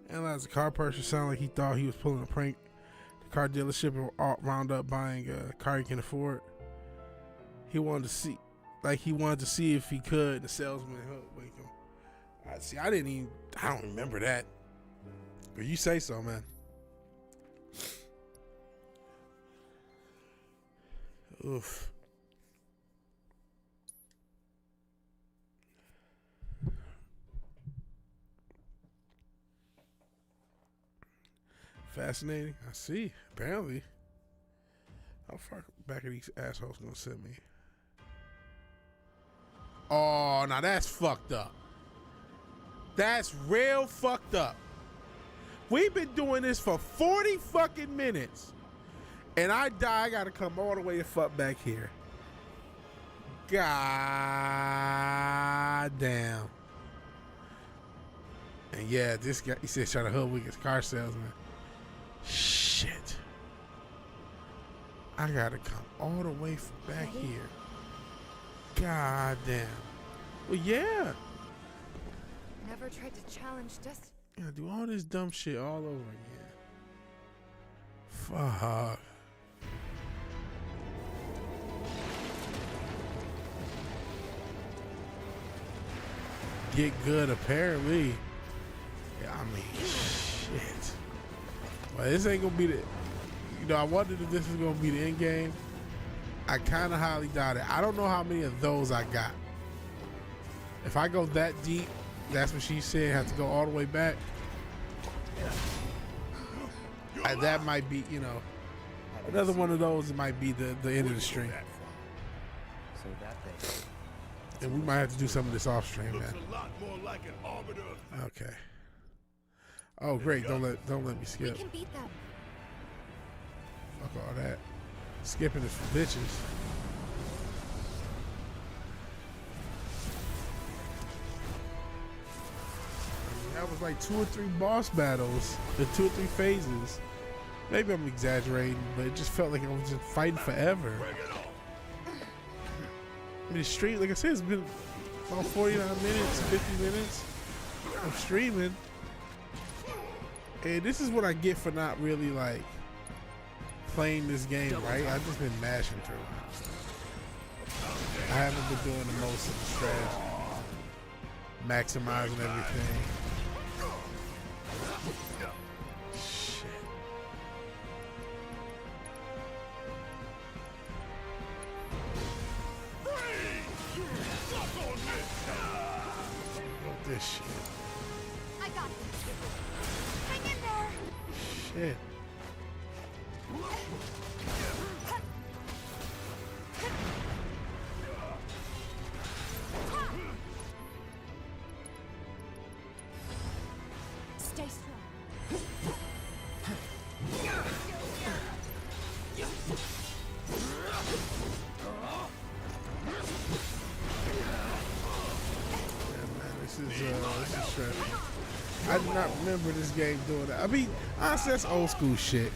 Analyze the car purchase. Sounded like he thought he was pulling a prank. The car dealership wound up buying a car he can afford. He wanted to see if he could. The salesman wake him. I don't remember that. But you say so, man. Oof. Fascinating. I see. Apparently. How far back are these assholes gonna send me? Oh, now that's fucked up. That's real fucked up. We've been doing this for 40 fucking minutes. And I gotta come all the way the fuck back here. God damn. And yeah, this guy, he said trying to hoodwink his car salesman. Shit. I gotta come all the way from back here. God damn. Well, yeah. Never tried to challenge destiny. Yeah, do all this dumb shit all over again. Fuck. Get good, apparently. Yeah, I mean, shit. Well, this ain't gonna be the. You know, I wondered if this is gonna be the end game. I kind of highly doubt it. I don't know how many of those I got. If I go that deep, that's what she said. Have to go all the way back. that might be, you know, another one of those. Might be the end of the stream, So that thing. and we might have to do some of this off stream, Looks man. a lot more like an arbiter of Okay. Oh great! Don't let me We skip. can beat them. Fuck all that. Skipping is for bitches. That was like 2 or 3 boss battles, the 2 or 3 phases. Maybe I'm exaggerating, but it just felt like I was just fighting forever. I mean, the stream, like I said, it's been about 49 minutes, 50 minutes of streaming. And this is what I get for not really like playing this game, right? I've just been mashing through. I haven't been doing the most of the strategy, maximizing everything. Shit. This shit. I got this. Hang in there. Shit. Stay strong. This is stressful. I do not remember this game doing that. I mean, honestly, that's old school shit,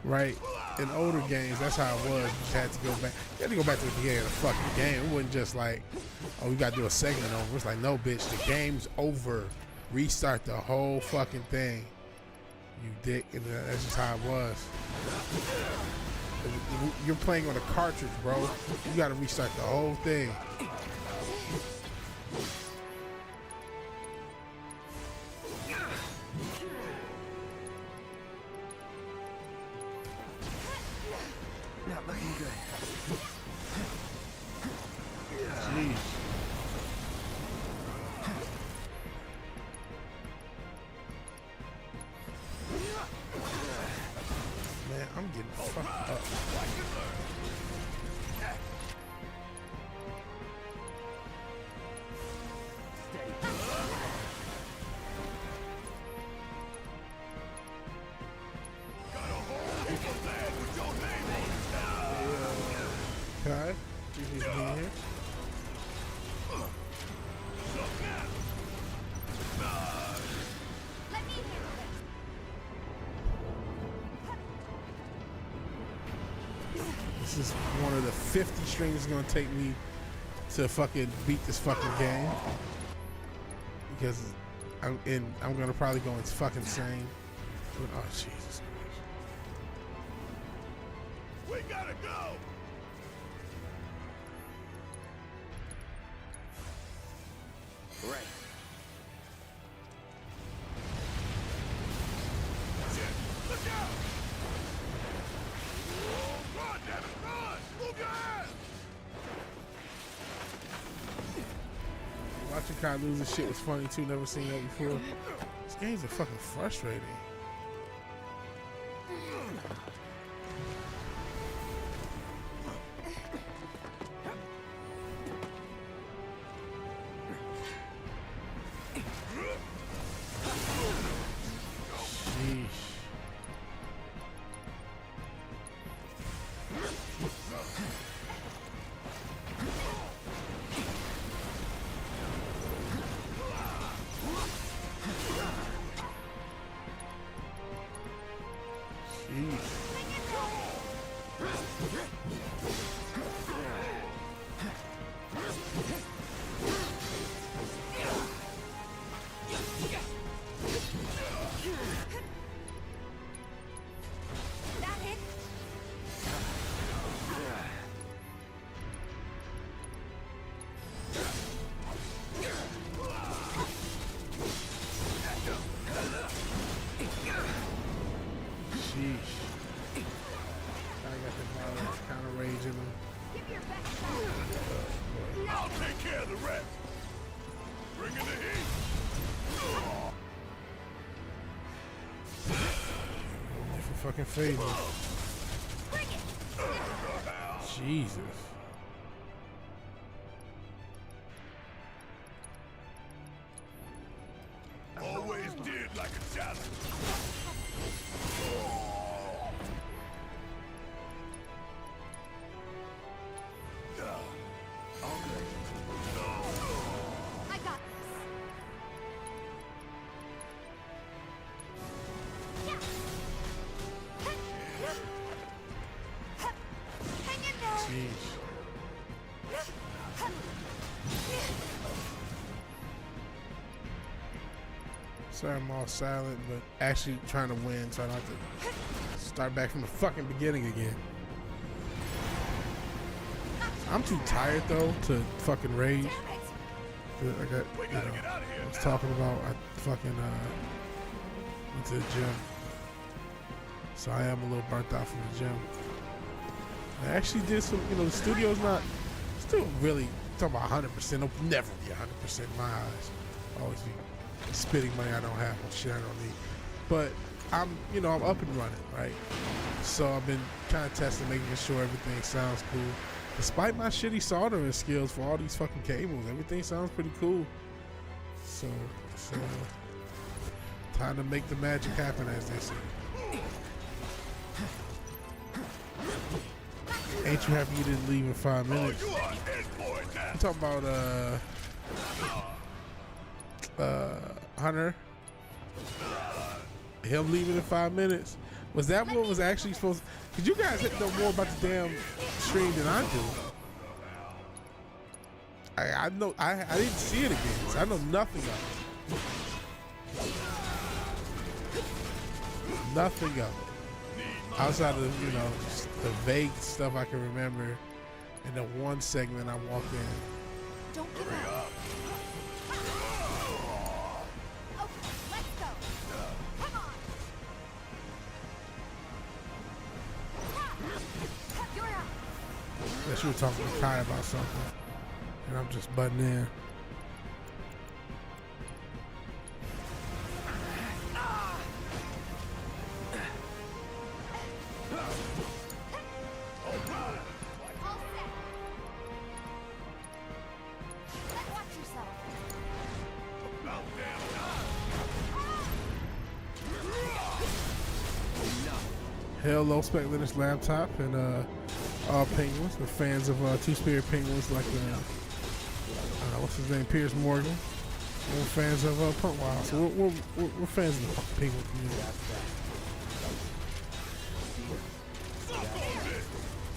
right? In older games, that's how it was. You had to go back. You had to go back to the beginning of the fucking game. It wasn't just like, oh, we gotta do a segment over. It's like, no, bitch, the game's over. Restart the whole fucking thing. You dick, and that's just how it was. You're playing on a cartridge, bro. You gotta restart the whole thing. Not looking good. Jeez. Man, I'm getting fucked up. Okay. He's being here. Let me handle This is one of the 50 streams it's gonna take me to fucking beat this fucking game. Because I'm gonna probably go fucking insane. Oh Jesus Christ. We gotta go! Right. Look out! Run, damn it, run! Move your ass! Watching Kai lose his shit was funny too. Never seen that before. This game's fucking frustrating. Sheesh. that hit. Sheesh. I got the violence kind of rage in him. Give your best shot. I'll take care of the rest! Bring in the heat! fucking faded. Jesus. Always did like a challenge. I got this. Hang in there. Jeez. Sorry I'm all silent, but actually trying to win, so I don't have to start back from the fucking beginning again. I'm too tired though to fucking rage. I got, I was talking about I fucking went to the gym, so I am a little burnt out from the gym. I actually did some, the studio's not still really talking about 100%. It'll never be 100% in my eyes. I'll always be spitting money I don't have on shit I don't need. But I'm up and running, right? So I've been kind of testing, making sure everything sounds cool. Despite my shitty soldering skills for all these fucking cables, everything sounds pretty cool. So time to make the magic happen, as they say. Ain't you happy you didn't leave in 5 minutes? I'm talking about Hunter. Him leaving in 5 minutes. Was that what was actually supposed to? Cause you guys know more about the damn stream than I do. I know I didn't see it again, so I know nothing of it. Nothing of it. Outside of the vague stuff I can remember, and the one segment I walked in. Don't give up. Okay, let's go. Come on. You're out. That you were talking to Kai about something, and I'm just butting in. Hell, low spec Linux laptop, and all penguins. We're fans of two-spirit penguins like what's his name, Piers Morgan. And we're fans of Punk Wild, so we're fans of the penguin community.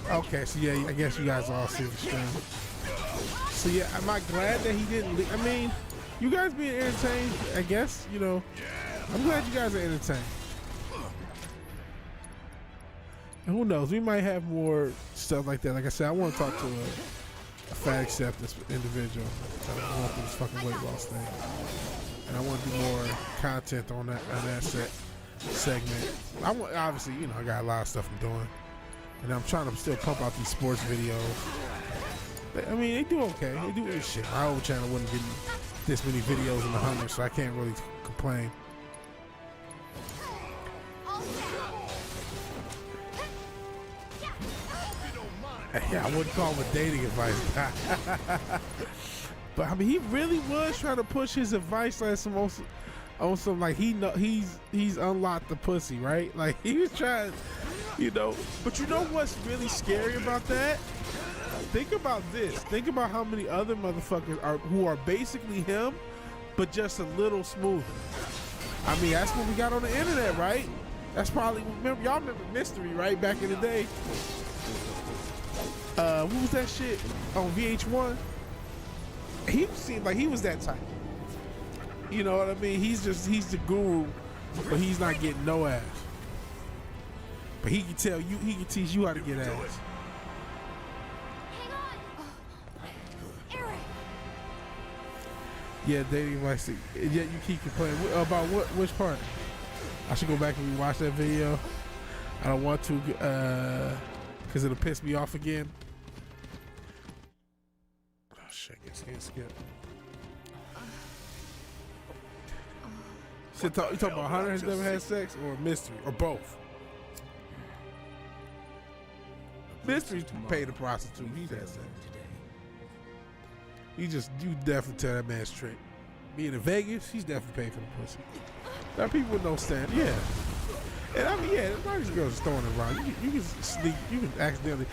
Okay, so yeah, I guess you guys all see the stream. So yeah, am I glad that he didn't leave? I mean, you guys being entertained, I guess, I'm glad you guys are entertained. And who knows, we might have more stuff like that. Like I said, I want to talk to a fat acceptance individual that going through this fucking weight loss thing. And I want to do more content on that segment. I want, obviously, I got a lot of stuff I'm doing. And I'm trying to still pump out these sports videos. I mean, they do okay. They do this shit. My old channel wouldn't get this many videos in the hundreds, so I can't really complain. Yeah, I wouldn't call him a dating advice guy. But I mean, he really was trying to push his advice like on some like he's unlocked the pussy, right? Like he was trying, But you know what's really scary about that? Think about this. Think about how many other motherfuckers who are basically him, but just a little smoother. I mean, that's what we got on the internet, right? That's probably y'all remember Mystery, right? Back in the day. What was that shit on VH1? He seemed like he was that type. You know what I mean? He's the guru, but he's not getting no ass. But he can tell you, he can teach you how to get ass. Hang on. Eric. Yeah, dating advice. Yeah, you keep complaining about which part? I should go back and rewatch that video. I don't want to, cause it'll piss me off again. Oh shit, can't skip. You talking about Hunter has never had sex, or Mystery, or both? Mystery pay the prostitute. He does that. You definitely tell that man's trick. Being in Vegas, he's definitely paying for the pussy. Now people don't stand. Yeah. And I mean, yeah, a lot of these girls are throwing it around. You can sneak, you can accidentally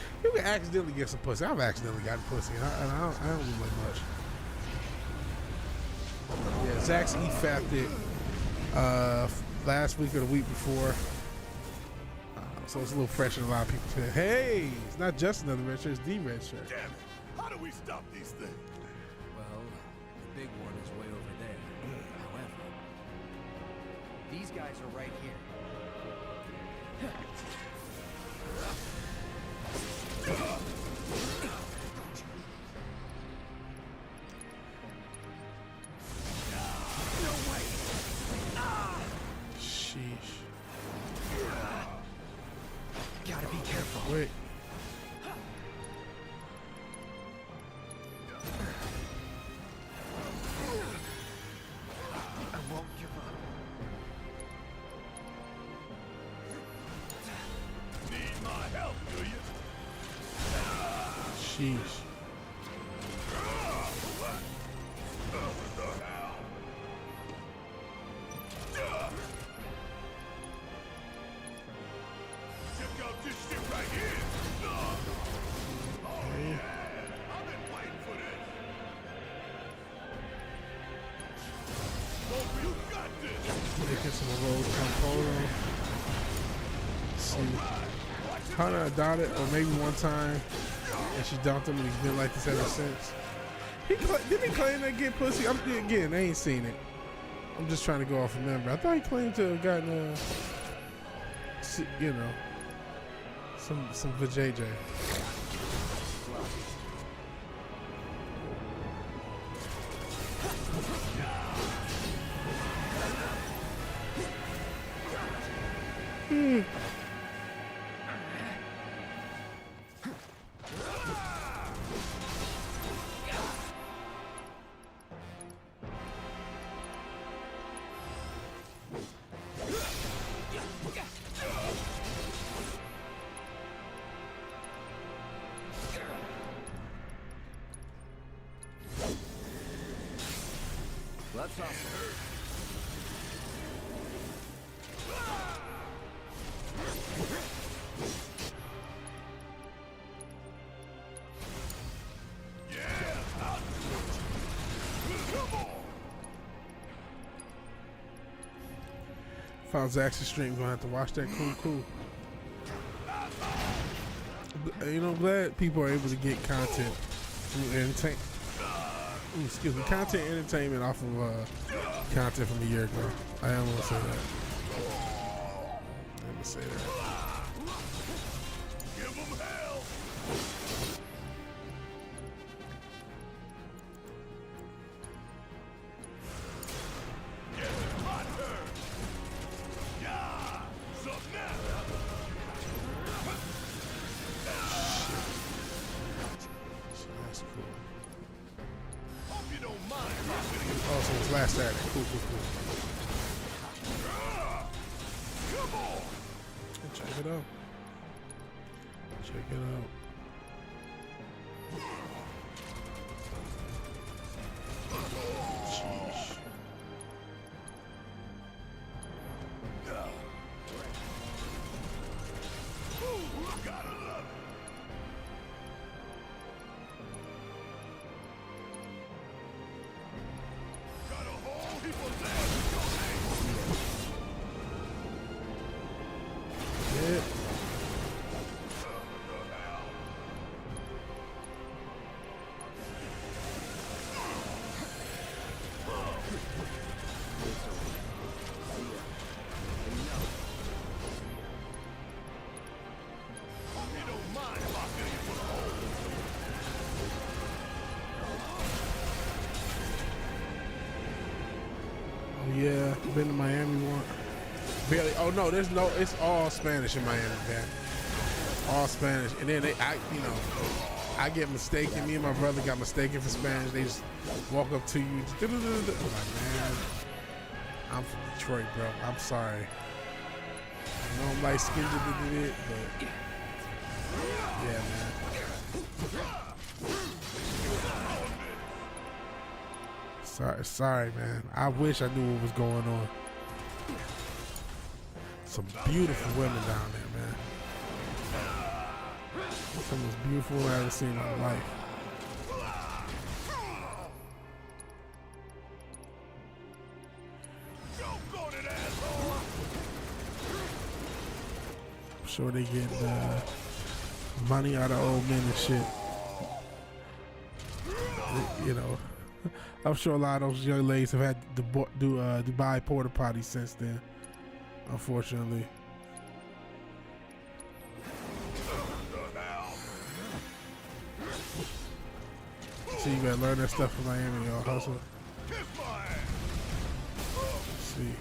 get some pussy. I've accidentally gotten pussy, and I don't do like much. Yeah, Zach's E-fapped it last week or the week before. So it's a little fresh in a lot of people's head. Hey, it's not just another red shirt, it's the red shirt. Damn it! How do we stop these things? Well, the big one is way over there. However, these guys are right here. Sheesh. Gotta be careful. Wait. I won't give up. Need my help, do you? Sheesh. Check out this shit right here. Oh yeah, I've been waiting for this. Oh, you got this. Making some road polo. See. Hunter adopted, or maybe one time, and she dumped him, and he's been like this ever since. Didn't he claim to get pussy? Again, I ain't seen it. I'm just trying to go off of memory. I thought he claimed to have gotten, you know, some vajayjay. Let's hustle. Found Zach's stream. Gonna have to watch that. Cool. You know, I'm glad people are able to get content through entertainment. Content entertainment off of content from a year ago. I am gonna say that. Give them hell. Get it, my turn. Yeah, so now. That's cool. Hope you don't mind. Oh, so it's last Saturday. Cool. Come on. Check it out. Sheesh. Gotta love it. Got a whole heap of land in your hands. Yeah. Hope you don't mind if I fill you full of holes. Oh yeah, been to Miami once. Barely. Oh no, it's all Spanish in Miami, man. All Spanish, and then I get mistaken. Me and my brother got mistaken for Spanish. They just walk up to you. I'm like, man, I'm from Detroit, bro. I'm sorry. I know I'm light skinned, but yeah, Sorry, man. I wish I knew what was going on. Some beautiful women down there, man. Some of the most beautiful I've ever seen in my life. I'm sure they get money out of old men and shit. You know, I'm sure a lot of those young ladies have had to do Dubai porta potties since then, unfortunately. So you gotta learn that stuff from Miami, y'all. Hustle. Let's see.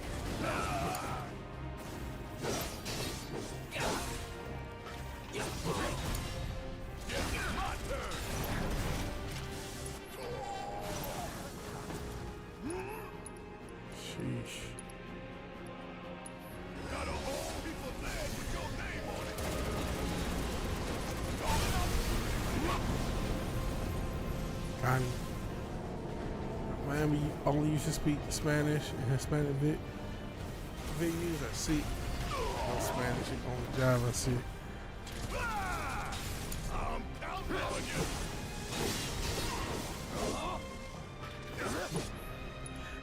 Sheesh. Connie. Miami only used to speak Spanish and Hispanic venues. I see. No Spanish on the job. I see. I'm counting on you.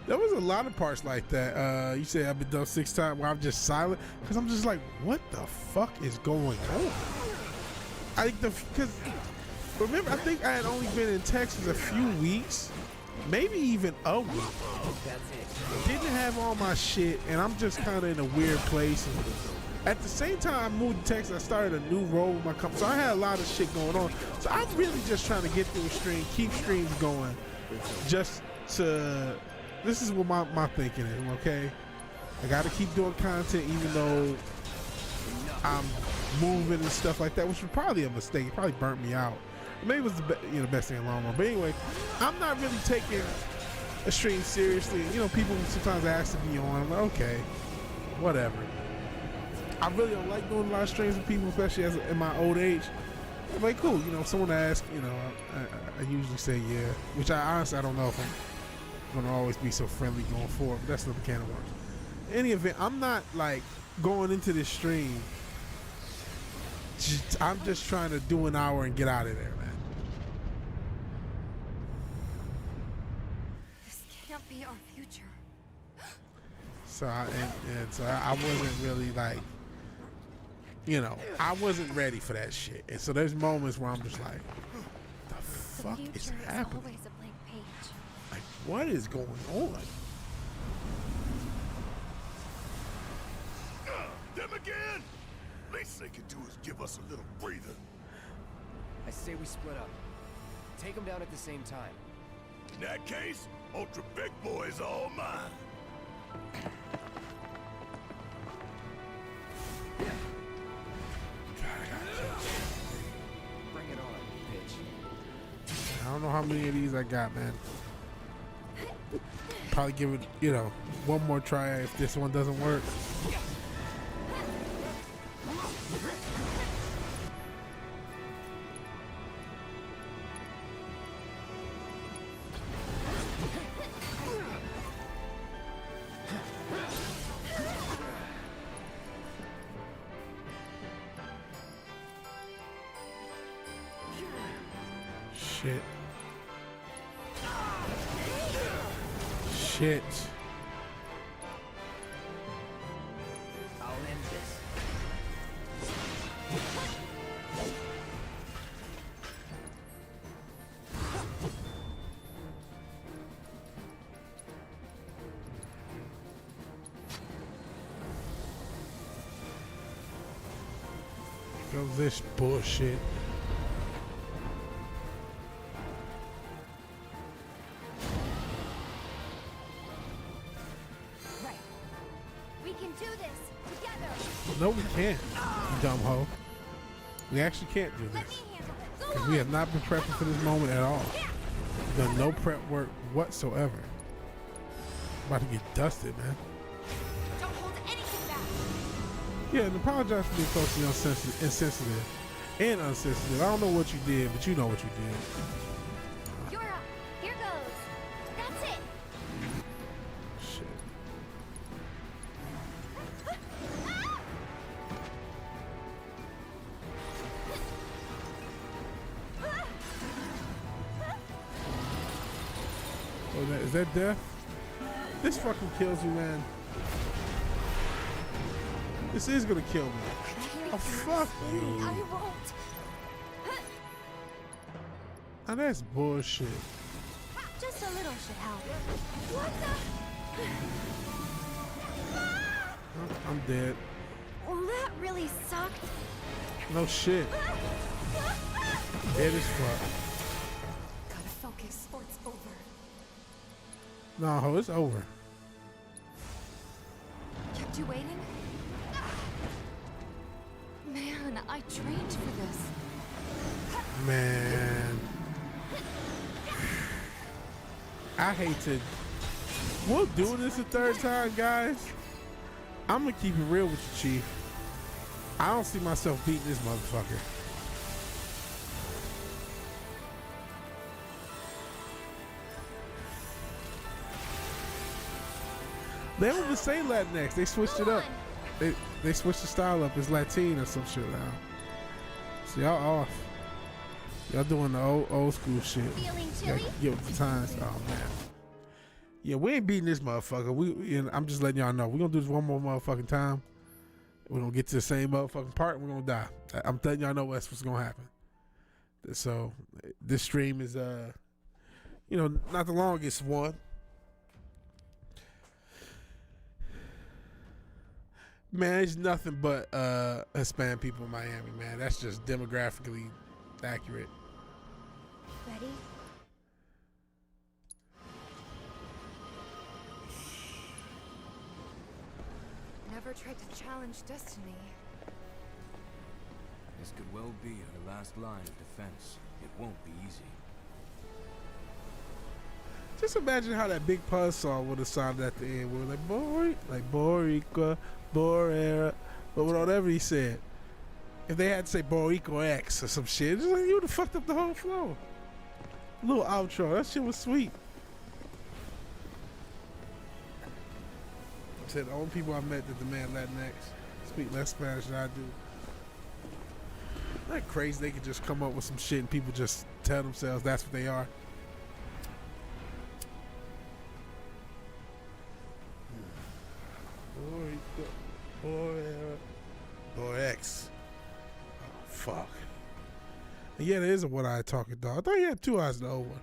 There was a lot of parts like that. You say I've been done 6 times where I'm just silent because I'm just like, what the fuck is going on? Because remember, I think I had only been in Texas a few weeks, maybe even a week. Didn't have all my shit, and I'm just kind of in a weird place. And at the same time, I moved to Texas. I started a new role with my company, so I had a lot of shit going on. So I'm really just trying to get through a stream, keep streams going, just to. This is what my thinking is, okay? I gotta keep doing content even though I'm moving and stuff like that, which was probably a mistake. It probably burnt me out. Maybe it was the best thing in the long run. But anyway, I'm not really taking a stream seriously. You know, people sometimes ask to be on. I'm like, okay, whatever. I really don't like doing a lot of streams with people, especially in my old age. I'm like, cool, you know, if someone asks, you know, I usually say yeah, which I honestly, I don't know if I'm gonna always be so friendly going forward, but that's not the can of worms. In any event, I'm not like going into this stream. I'm just trying to do an hour and get out of there, man. This can't be our future. So I wasn't really like, you know, I wasn't ready for that shit. And so there's moments where I'm just like, the fuck is happening? Always a blank page. Like, what is going on? Them again? Least they can do is give us a little breather. I say we split up. Take them down at the same time. In that case, Ultra Big Boy's all mine. Bring it on, bitch. I don't know how many of these I got, man. Probably give it, you know, one more try if this one doesn't work. Shit. Shit. I'll end this. Go this bullshit. Right. We can do this together. No, we can't, you dumb hoe. We actually can't do Let me this. handle it. Go Because on. we have not been prepping for this moment at all. We've done no prep work whatsoever. About to get dusted, man. Don't hold anything back. Yeah, and apologize for being totally insensitive and unsensitive. I don't know what you did, but you know what you did. You're up. Here goes. That's it. Oh, is that death? This fucking kills me, man. This is gonna kill me. Oh, fuck you. I won't. Now that's bullshit. Just a little should help. What the? I'm dead. Well, that really sucked. No shit. Dead as fuck. Gotta focus or it's over. No, it's over. Kept you waiting? Man, I trained for this. Man. I hate to. We'll do this a third time, guys. I'm gonna keep it real with you, Chief. I don't see myself beating this motherfucker. They don't even say Latinx. They switched it up. They switched the style up. It's Latin or some shit now. So y'all off. Y'all doing the old school shit. Feeling Gotta chilly? get with the times. Oh man. Yeah, we ain't beating this motherfucker. I'm just letting y'all know. We're gonna do this one more motherfucking time. We're gonna get to the same motherfucking part and we're gonna die. I'm letting y'all know that's what's gonna happen. So this stream is not the longest one. Man, it's nothing but Hispanic people in Miami, man. That's just demographically accurate. Ready? Never tried to challenge destiny. This could well be her last line of defense. It won't be easy. Just imagine how that Big Pun song would have sounded at the end. We were like, Boricua, Borera, but whatever he said. If they had to say Boricua X or some shit, just like, you would have fucked up the whole flow. Little outro. That shit was sweet. Said the only people I met that demand Latinx speak less Spanish than I do. Isn't that crazy? They could just come up with some shit and people just tell themselves that's what they are. Boy X. Oh, fuck. And yeah, there is a one-eyed talking dog. I thought he had two eyes in the old one.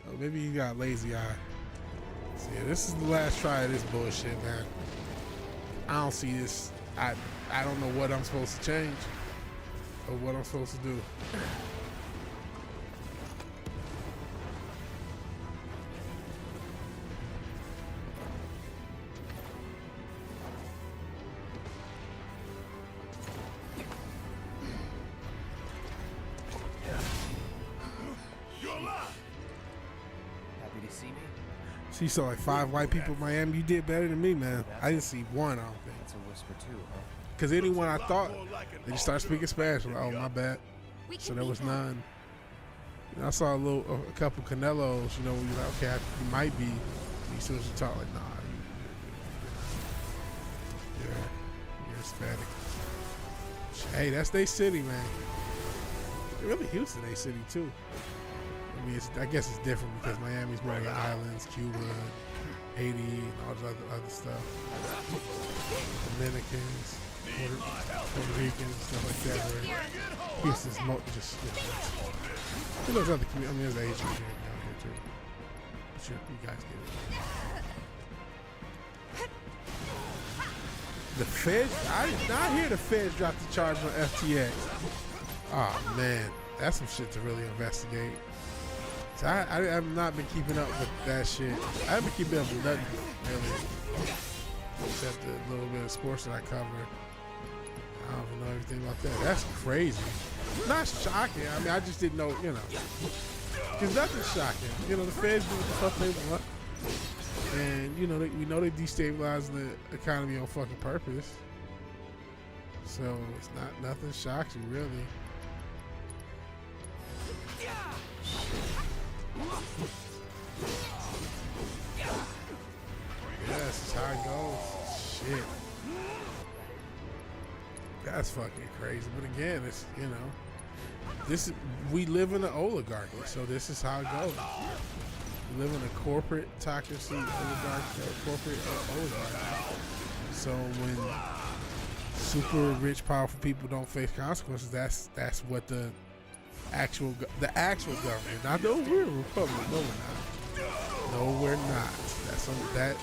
So maybe he got lazy eye. So yeah, this is the last try of this bullshit, man. I don't see this. I don't know what I'm supposed to change or what I'm supposed to do. Happy to see me? So you saw like 5 white people in Miami. You did better than me, man. I didn't see one, I don't think. That's a whisper too, huh? Because anyone I thought, they just started speaking Spanish. I'm like, oh, my bad. So there was none. You know, I saw a couple Canelos, you know, where you're like, okay, you might be. You still should talk like, nah, you're Hispanic. Hey, that's their city, man. Really, Houston, their city too. I mean, I guess it's different because Miami's more like islands, Cuba, Haiti, and all this other stuff. Dominicans, Puerto Ricans, stuff like that. Where Houston's just, you know, there's other communities. I mean, there's Asians here too. But you guys get it. The feds, I did not hear the feds drop the charge on FTX. Oh man, that's some shit to really investigate. So I have not been keeping up with that shit. I haven't been keeping up with nothing really, except the little bit of sports that I cover. I don't even know everything about that. That's crazy. Not shocking. I mean, I just didn't know, you know. Because nothing's shocking. You know, the feds do what the fuck they want. And, you know, we know they destabilize the economy on fucking purpose. So it's nothing shocks you, really. Yeah, that's how it goes. Shit. That's fucking crazy. But again, it's, you know, we live in an oligarchy, so this is how it goes. We live in a corporatocracy, corporate oligarchy. So when super rich, powerful people don't face consequences, that's what the actual government. Not though we're a republic. No, we're not. No, we're not. That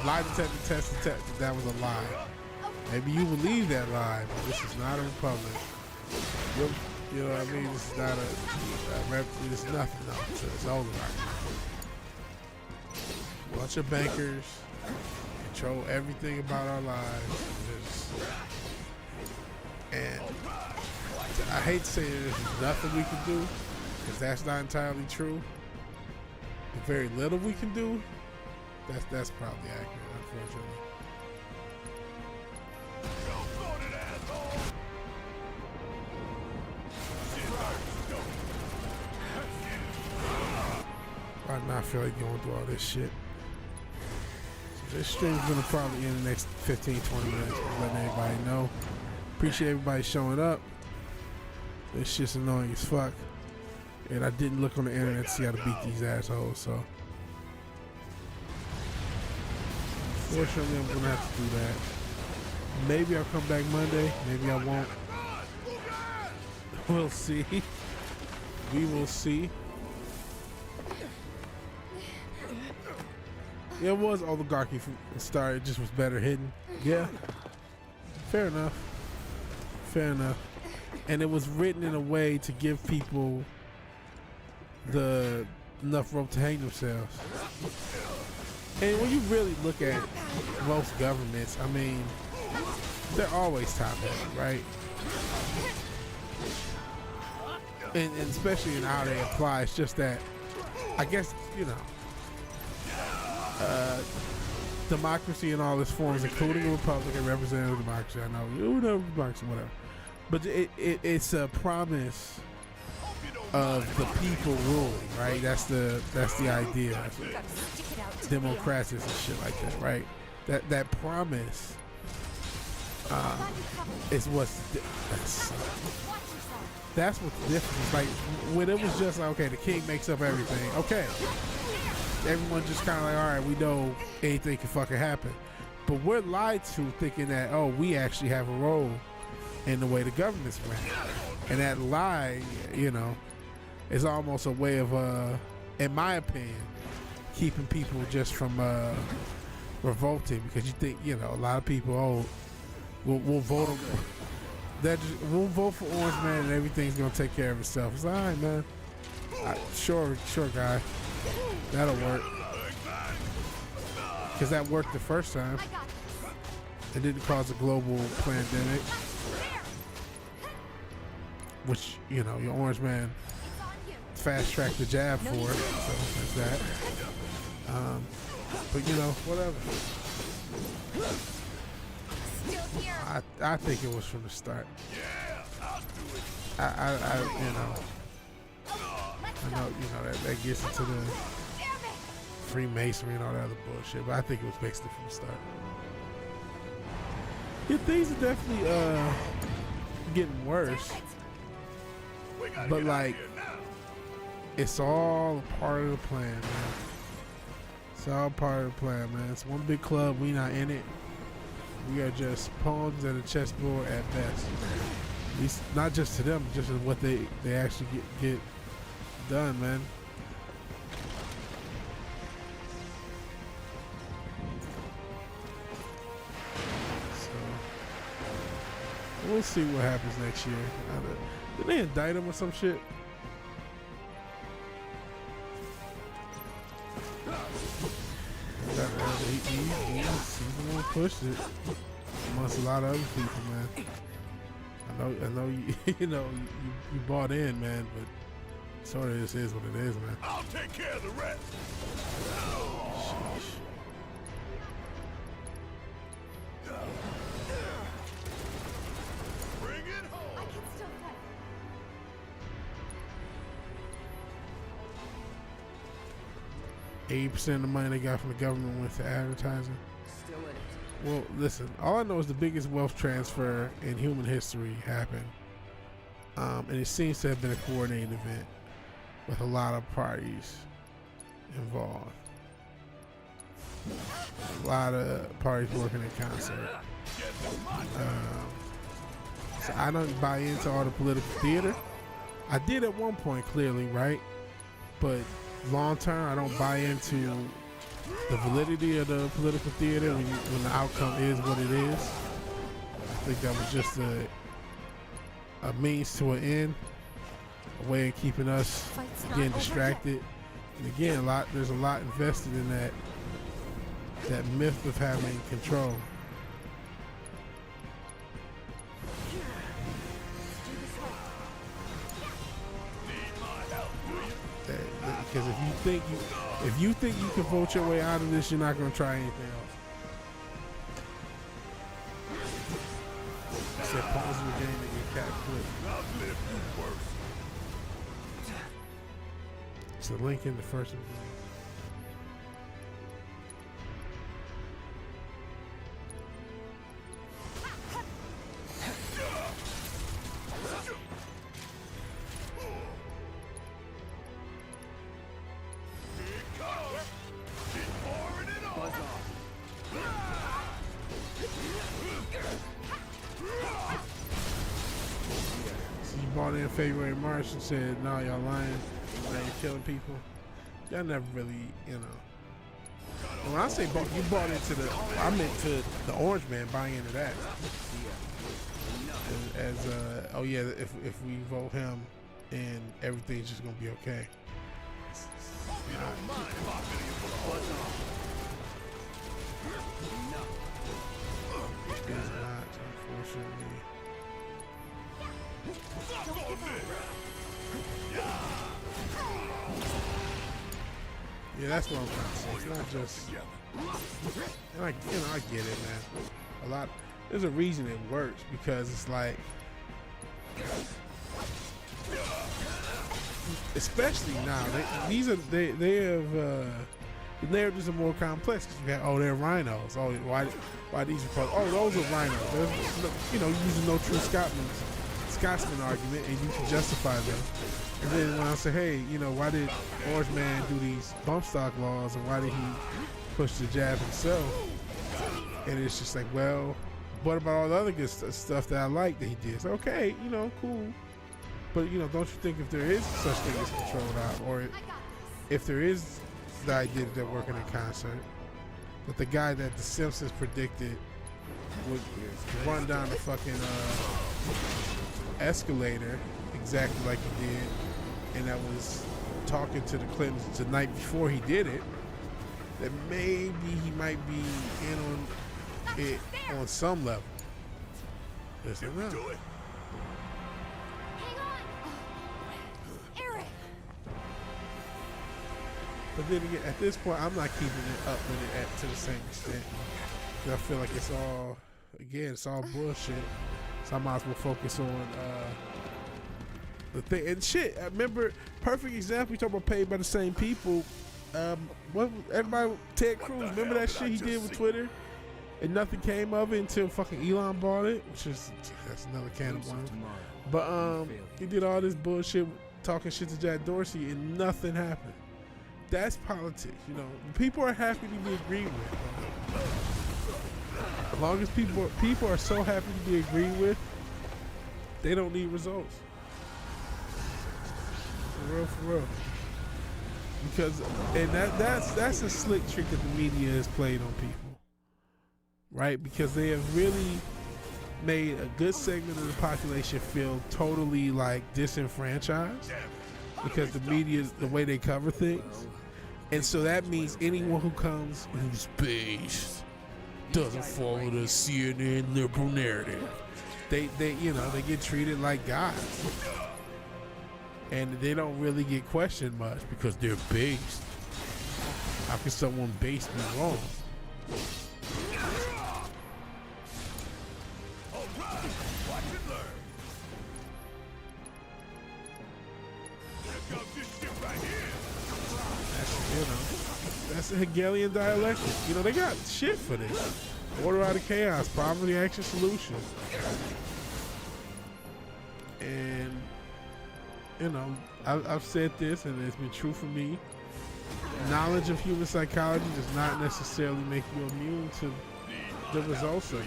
lie detector test detected that was a lie. Maybe you believe that lie, but this is not a republic. You know what I mean? This is not this is nothing. No, it's oligarchy. Bunch of bankers control everything about our lives. And I hate to say that there's nothing we can do, because that's not entirely true. The very little we can do, that's probably accurate, unfortunately. I not feel like going through all this shit. So this stream's gonna probably end the next 15-20 minutes, letting everybody know. Appreciate everybody showing up. This shit's annoying as fuck. And I didn't look on the internet to see how to beat these assholes, so. Fortunately, I'm gonna have to do that. Maybe I'll come back Monday, maybe I won't. We'll see. We will see. Yeah, it was oligarchy from the start. It just was better hidden. Yeah. Fair enough. Fair enough. And it was written in a way to give people enough rope to hang themselves. And when you really look at most governments, I mean, they're always top heavy, right? And especially in how they apply, it's just that, I guess, you know, democracy in all its forms, including a republic and representative democracy. I know, democracy, whatever. But it's a promise of the people ruling, right? That's the idea. Democracies and shit like that, right? That promise is that's what's different. It's like when it was just like, okay, the king makes up everything. Okay. Everyone just kind of like, all right, we know anything can fucking happen. But we're lied to thinking that, oh, we actually have a role in the way the government's ran. And that lie, you know, is almost a way of, in my opinion, keeping people just from revolting, because you think, you know, a lot of people, oh, we'll vote we'll vote for Orange Man and everything's gonna take care of itself. It's all right, man. Sure, guy. That'll work. Because that worked the first time. It didn't cause a global pandemic. Which, you know, your Orange Man fast-tracked the jab for it. So there's that. But, you know, whatever. I think it was from the start. You know. I know, you know, that gets into the Freemasonry and all that other bullshit, but I think it was basically from the start. Yeah, things are definitely getting worse, but like, it's all part of the plan, man. It's all part of the plan, man. It's one big club. We not in it. We are just pawns at a chessboard at best. At least, not just to them, just as what they actually get done, man. So we'll see what happens next year. Did they indict him or some shit? He's the one who pushed it amongst a lot of other people, man. I know you, you know, you bought in, man, but sort of this is what it is, man. I'll take care of the rest. Sheesh. Bring it home. I can still fight. 80% of the money they got from the government went to advertising. Still in it. Well, listen, all I know is the biggest wealth transfer in human history happened And it seems to have been a coordinated event with a lot of parties involved. A lot of parties working in concert. So I don't buy into all the political theater. I did at one point, clearly, right? But long term, I don't buy into the validity of the political theater when the outcome is what it is. I think that was just a means to an end, a way of keeping us getting distracted. And again, there's a lot invested in that myth of having control. Because if you think you can vote your way out of this, you're not going to try anything else. Except pause the game and get cat clip. It's a link in the first one. February, March, and said, "No, y'all lying. Now you're killing people." Y'all never really, you know. When I say you bought into I meant to the Orange Man buying into that. Oh yeah, if we vote him, and everything's just gonna be okay. It's not, unfortunately. Yeah, that's what I'm trying to say. It's not just, and I get it, man. There's a reason it works, because it's like, especially now, they have the narratives are more complex. Cause you got, they're rhinos. Oh, why these are? Oh, those are rhinos. There's using no true Scotsman argument, and you can justify them. And then when I say, hey, why did Orange Man do these bump stock laws, and why did he push the jab himself? And it's just like, well, what about all the other good stuff that I like that he did? So, okay, cool. But, don't you think if there is such thing as controlled out, or if there is the idea that they're working in concert, that the guy that The Simpsons predicted would run down the fucking escalator exactly like he did, and that was talking to the Clintons the night before he did it, that maybe he might be in on it on some level. Let's know. Hang on, Eric. But then again, at this point, I'm not keeping it up with it to the same extent. I feel like it's all bullshit. So I might as well focus on the thing. And shit, I remember, perfect example, you talk about paid by the same people. Ted Cruz, remember that shit he did with Twitter? And nothing came of it until fucking Elon bought it, that's another can of worms. But he did all this bullshit, talking shit to Jack Dorsey, and nothing happened. That's politics, People are happy to be agreed with. As long as people are so happy to be agreed with, they don't need results. For real. Because, and that's a slick trick that the media has played on people, right? Because they have really made a good segment of the population feel totally like disenfranchised, because the media, the way they cover things. And so that means anyone who comes who's based doesn't follow the CNN liberal narrative. They get treated like gods. And they don't really get questioned much because they're based. How can someone based be wrong? That's a Hegelian dialectic. They got shit for this. Order out of chaos, poverty, action, solution. And you know, I've said this, and it's been true for me. Knowledge of human psychology does not necessarily make you immune to the results of it.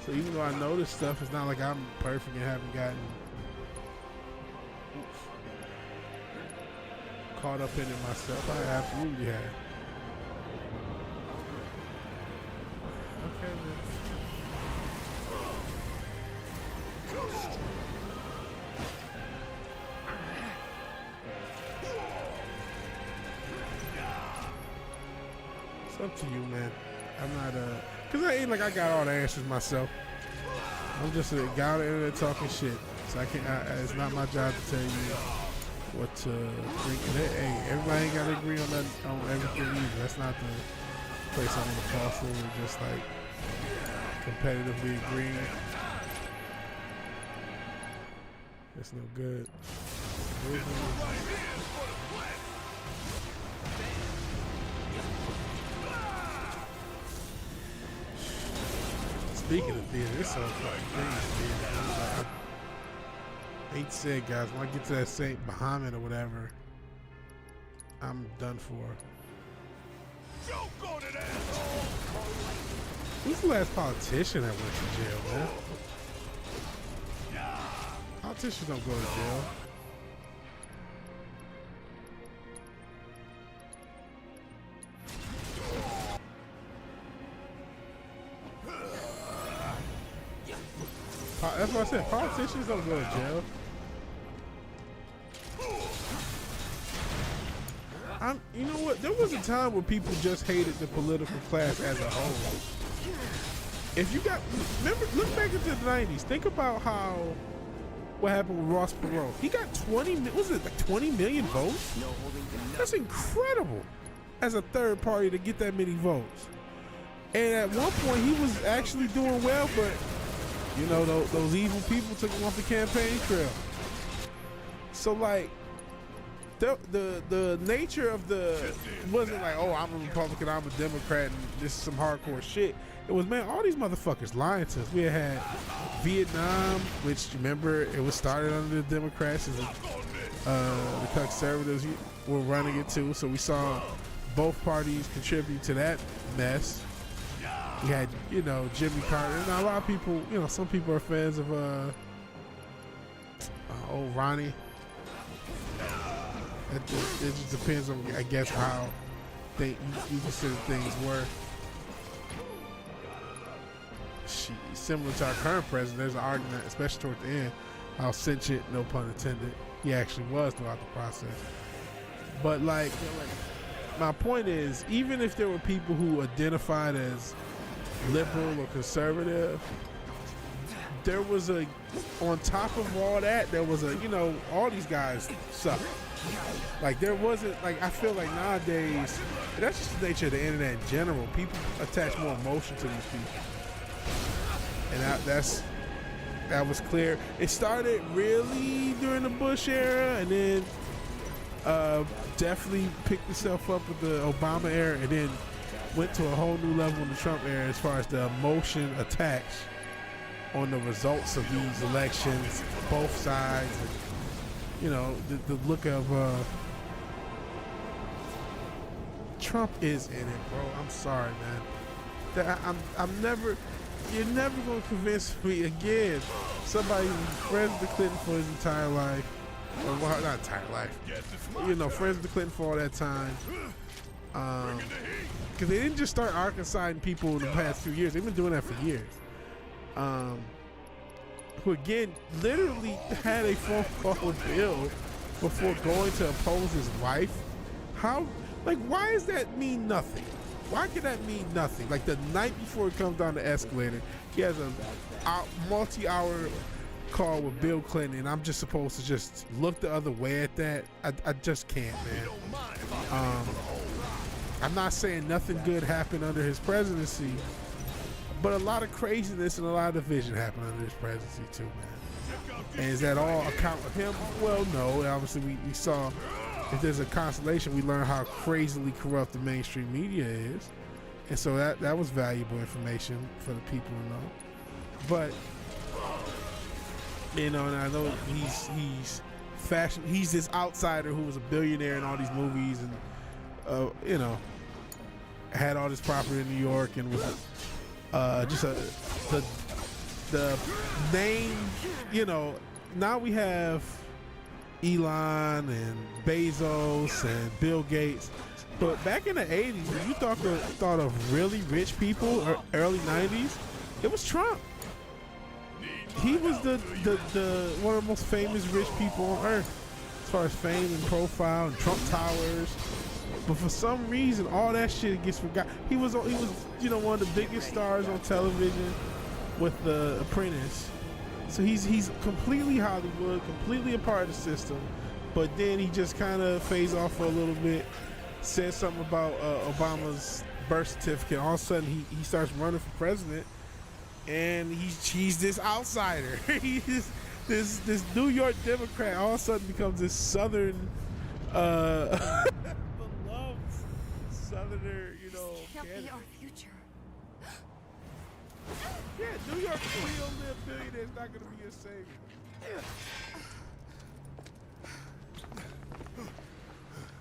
So even though I know this stuff, it's not like I'm perfect and haven't gotten caught up in it myself. I absolutely have. Okay, man. It's up to you, man. I'm not cause I ain't like I got all the answers myself. I'm just a guy on the internet talking shit. So I can't. It's not my job to tell you what to think. Hey, everybody ain't gotta agree on that on everything either. That's not the place I'm gonna call for. We're just like competitively agreeing. It's no good. Speaking of theater, it's so fucking crazy, man. I hate to say it, guys. When I get to that St. Muhammad or whatever, I'm done for. Who's the last politician that went to jail, man? Politicians don't go to jail. That's what I said. Politicians don't go to jail. You know what? There was a time where people just hated the political class as a whole. If you got, remember, look back into the 90s. Think about what happened with Ross Perot. He got 20 million votes? That's incredible as a third party to get that many votes. And at one point he was actually doing well, but you know, those evil people took him off the campaign trail. So like, the nature of it wasn't like, oh, I'm a Republican, I'm a Democrat, and this is some hardcore shit. It was, man, all these motherfuckers lying to us. We had Vietnam, which, remember, it was started under the Democrats, and the conservatives were running it too. So we saw both parties contribute to that mess. We had, you know, Jimmy Carter. Now, a lot of people, you know, some people are fans of old Ronnie. It just depends on, I guess, how you consider things were. Similar to our current president, there's an argument, especially toward the end, how sentient, no pun intended, he actually was throughout the process. But like, my point is, even if there were people who identified as liberal or conservative, there was on top of all that, there was you know, all these guys suck. Like, there wasn't, like, I feel like nowadays, that's just the nature of the internet in general. People attach more emotion to these people. And that was clear. It started really during the Bush era, and then definitely picked itself up with the Obama era, and then went to a whole new level in the Trump era as far as the emotion attached on the results of these elections, both sides. And, you know, the look of Trump is in it, bro. I'm sorry, man. You're never gonna convince me again. Somebody who's friends with Clinton for his entire life, or well, not entire life, you know, friends with Clinton for all that time. Because they didn't just start Arkansas-ing people in the past few years. They've been doing that for years. Who again literally had a phone call with Bill before going to oppose his wife. How? Like, why does that mean nothing? Why could that mean nothing? Like, the night before it comes down the escalator, he has a multi-hour call with Bill Clinton, and I'm just supposed to just look the other way at that? I just can't, man. I'm not saying nothing good happened under his presidency, but a lot of craziness and a lot of division happened under his presidency too, man. And is that all account of him? Well, no. Obviously, we saw, if there's a consolation, we learned how crazily corrupt the mainstream media is. And so that was valuable information for the people to know. But You know, and I know he's fashion. He's this outsider who was a billionaire in all these movies, and you know, had all this property in New York, and was just the name. You know, now we have Elon and Bezos and Bill Gates. But back in the 80s, when you thought of really rich people, or early 90s, it was Trump. He was the one of the most famous rich people on earth as far as fame and profile and Trump Towers. But for some reason, all that shit gets forgot. He was you know, one of the biggest stars on television with The Apprentice. So he's completely Hollywood, completely a part of the system. But then he just kind of fades off for a little bit. Said something about Obama's birth certificate. All of a sudden, he starts running for president, and he's this outsider. He's this New York Democrat. All of a sudden, becomes this Southern, beloved Southerner. You know, He'll be candidate. our future. Yeah, New York real live billionaire is not going to be your savior.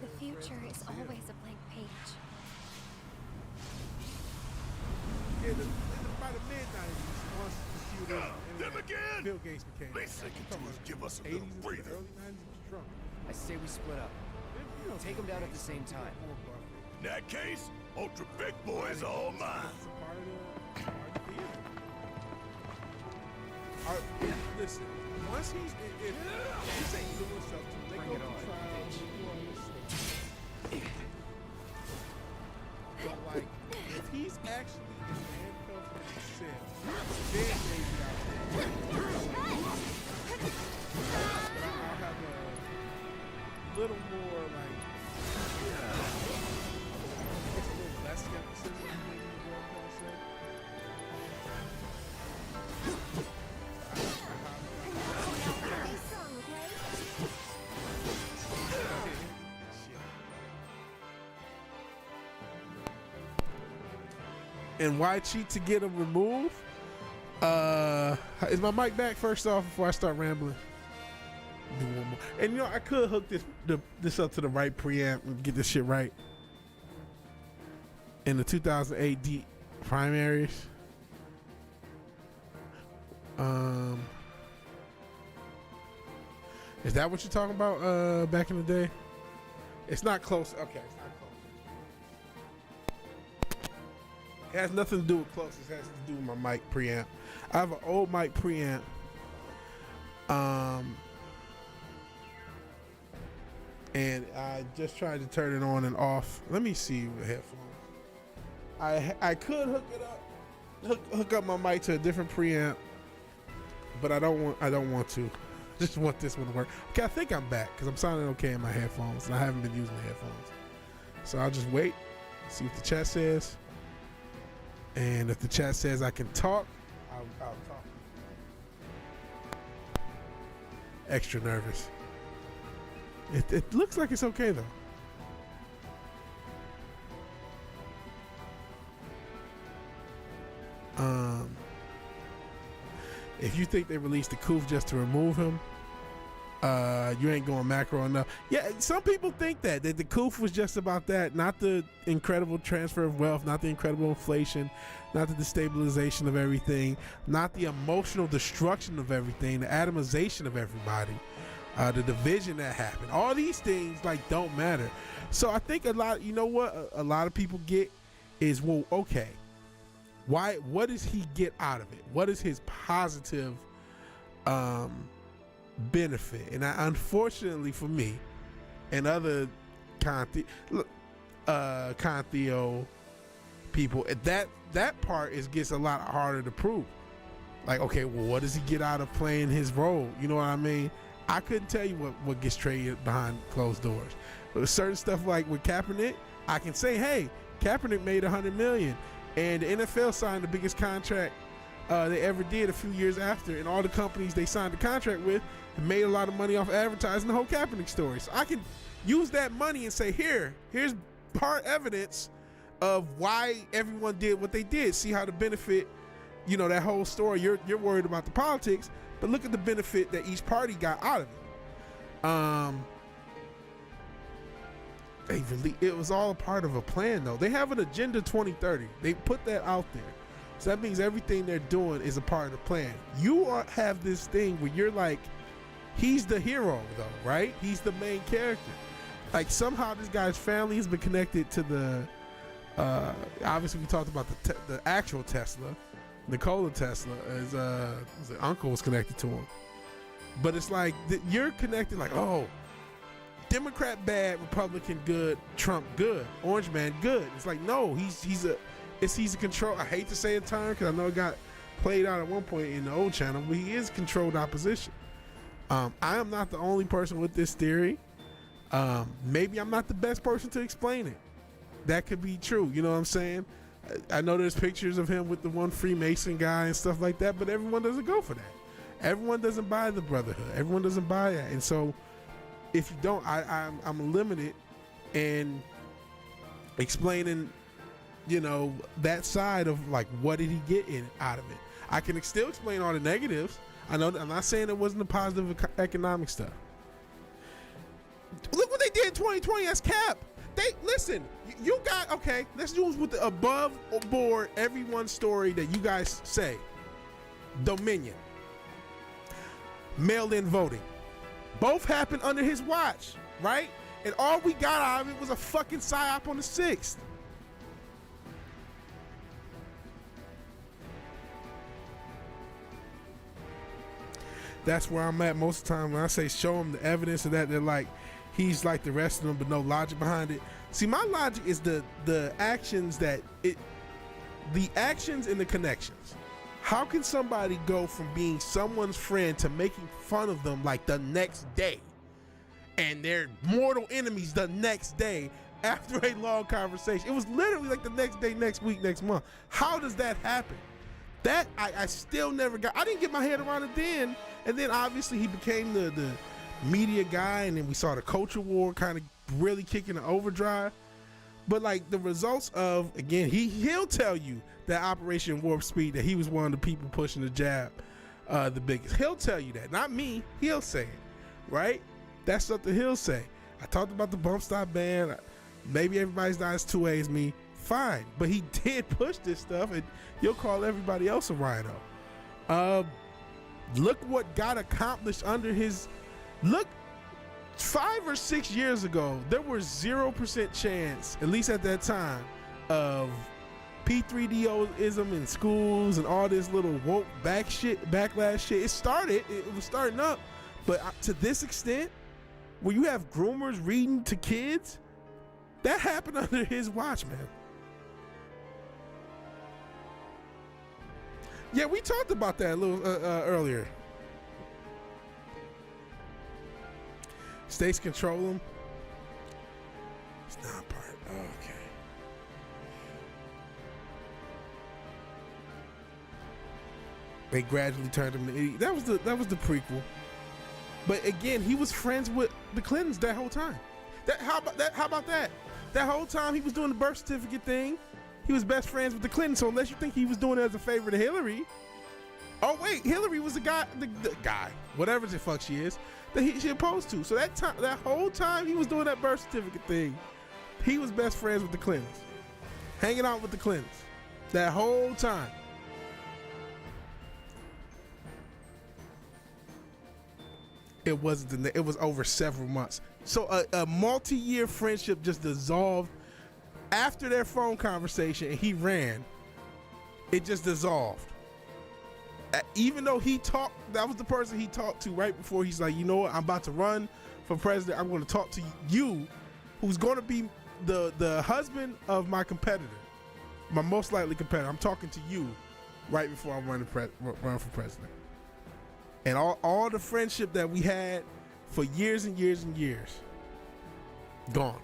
The future is always a blank page. Yeah, by the mid-90s, once computers and Them again? Bill Gates became. Least they can do is give us a little 80s into the breather. early 90s was Trump. I say we split up. You know, Take them down at the same time. In that case, Ultra Big Boy is all mine. It's a part of the theater. Listen, once if this ain't doing something, they Bring go it to on, trial, bitch. they do all this stuff. But like, if he's actually in handcuffs in the cell, then maybe I'll have a little more like, it's a little less skepticism maybe is what I'm trying to say. And why cheat to get him removed? Is my mic back first off before I start rambling? Do one more. And you know, I could hook this up to the right preamp and get this shit right. In the 2008 D primaries. Is that what you're talking about back in the day? It's not close. Okay, it's not close. It has nothing to do with close. It has to do with my mic preamp. I have an old mic preamp. And I just tried to turn it on and off. Let me see with headphones. I could hook it up, hook up my mic to a different preamp, but I don't want to. Just want this one to work. Okay, I think I'm back because I'm sounding okay in my headphones, and I haven't been using the headphones. So I'll just wait, see what the chat says, and if the chat says I can talk, I'll talk. Extra nervous. It looks like it's okay though. If you think they released the coup just to remove him, you ain't going macro enough. Yeah, some people think that the coup was just about that, not the incredible transfer of wealth, not the incredible inflation, not the destabilization of everything, not the emotional destruction of everything, the atomization of everybody, the division that happened. All these things like don't matter. So I think a lot of people get is, well, okay, what does he get out of it? What is his positive benefit? And unfortunately for me and other Contheo people, that part gets a lot harder to prove. Like, okay, well, what does he get out of playing his role? You know what I mean? I couldn't tell you what gets traded behind closed doors. But with certain stuff like with Kaepernick, I can say, hey, Kaepernick made $100 million, and the NFL signed the biggest contract they ever did a few years after, and all the companies they signed the contract with made a lot of money off advertising the whole Kaepernick story. So I can use that money and say, here's part evidence of why everyone did what they did. See how to benefit, that whole story. You're worried about the politics. But look at the benefit that each party got out of it. It was all a part of a plan, though. They have an Agenda 2030. They put that out there. So that means everything they're doing is a part of the plan. You have this thing where you're like, he's the hero, though, right? He's the main character. Like, somehow this guy's family has been connected to the, obviously we talked about the actual Tesla. Nikola Tesla, his uncle was connected to him. But it's like, you're connected like, oh, Democrat bad, Republican good, Trump good, Orange Man good. It's like, no, he's a control. I hate to say a term because I know it got played out at one point in the old channel, but he is controlled opposition. I am not the only person with this theory. Maybe I'm not the best person to explain it. That could be true. You know what I'm saying? I know there's pictures of him with the one Freemason guy and stuff like that, but everyone doesn't go for that. Everyone doesn't buy the brotherhood. Everyone doesn't buy that. And so if you don't, I'm limited in explaining, you know, that side of like, what did he get out of it? I can still explain all the negatives. I know I'm not saying it wasn't the positive economic stuff. Look what they did in 2020. That's cap. Listen, you got, okay, let's use with the above board everyone's story that you guys say. Dominion. Mail-in voting. Both happened under his watch, right? And all we got out of it was a fucking psyop on the 6th. That's where I'm at most of the time. When I say show them the evidence of that, they're like, he's like the rest of them, but no logic behind it. See, my logic is the actions the actions and the connections. How can somebody go from being someone's friend to making fun of them like the next day, and they're mortal enemies the next day after a long conversation? It was literally like the next day, next week, next month. How does that happen? That I still never got. I didn't get my head around it then. And then obviously he became the media guy, and then we saw the culture war kind of really kicking the overdrive. But like the results of, again, he'll tell you that Operation Warp Speed, that he was one of the people pushing the jab the biggest. He'll tell you that, not me. He'll say it, right? That's something he'll say. I talked about the bump stop ban. Maybe everybody's not as 2A as me. Fine, but he did push this stuff, and you'll call everybody else a rhino. Look what got accomplished under his. Look, 5 or 6 years ago, there was 0% chance, at least at that time, of P3DOism in schools and all this little woke backlash shit. It was starting up, but to this extent, where you have groomers reading to kids, that happened under his watch, man. Yeah, we talked about that a little earlier. States control them. It's not part. Oh, okay. They gradually turned him to idiot. That was the prequel. But again, he was friends with the Clintons that whole time. How about that? That whole time he was doing the birth certificate thing, he was best friends with the Clintons. So unless you think he was doing it as a favor to Hillary. Oh wait, Hillary was the guy, the guy, whatever the fuck she is, that she opposed to. So that whole time he was doing that birth certificate thing, he was best friends with the Clintons, hanging out with the Clintons that whole time. It was over several months. So a multi-year friendship just dissolved after their phone conversation, and he ran. It just dissolved. Even though he talked, that was the person he talked to right before. He's like, you know what, I'm about to run for president. I'm going to talk to you, who's going to be the husband of my competitor, my most likely competitor. I'm talking to you right before I run for president. And all the friendship that we had for years and years and years, gone.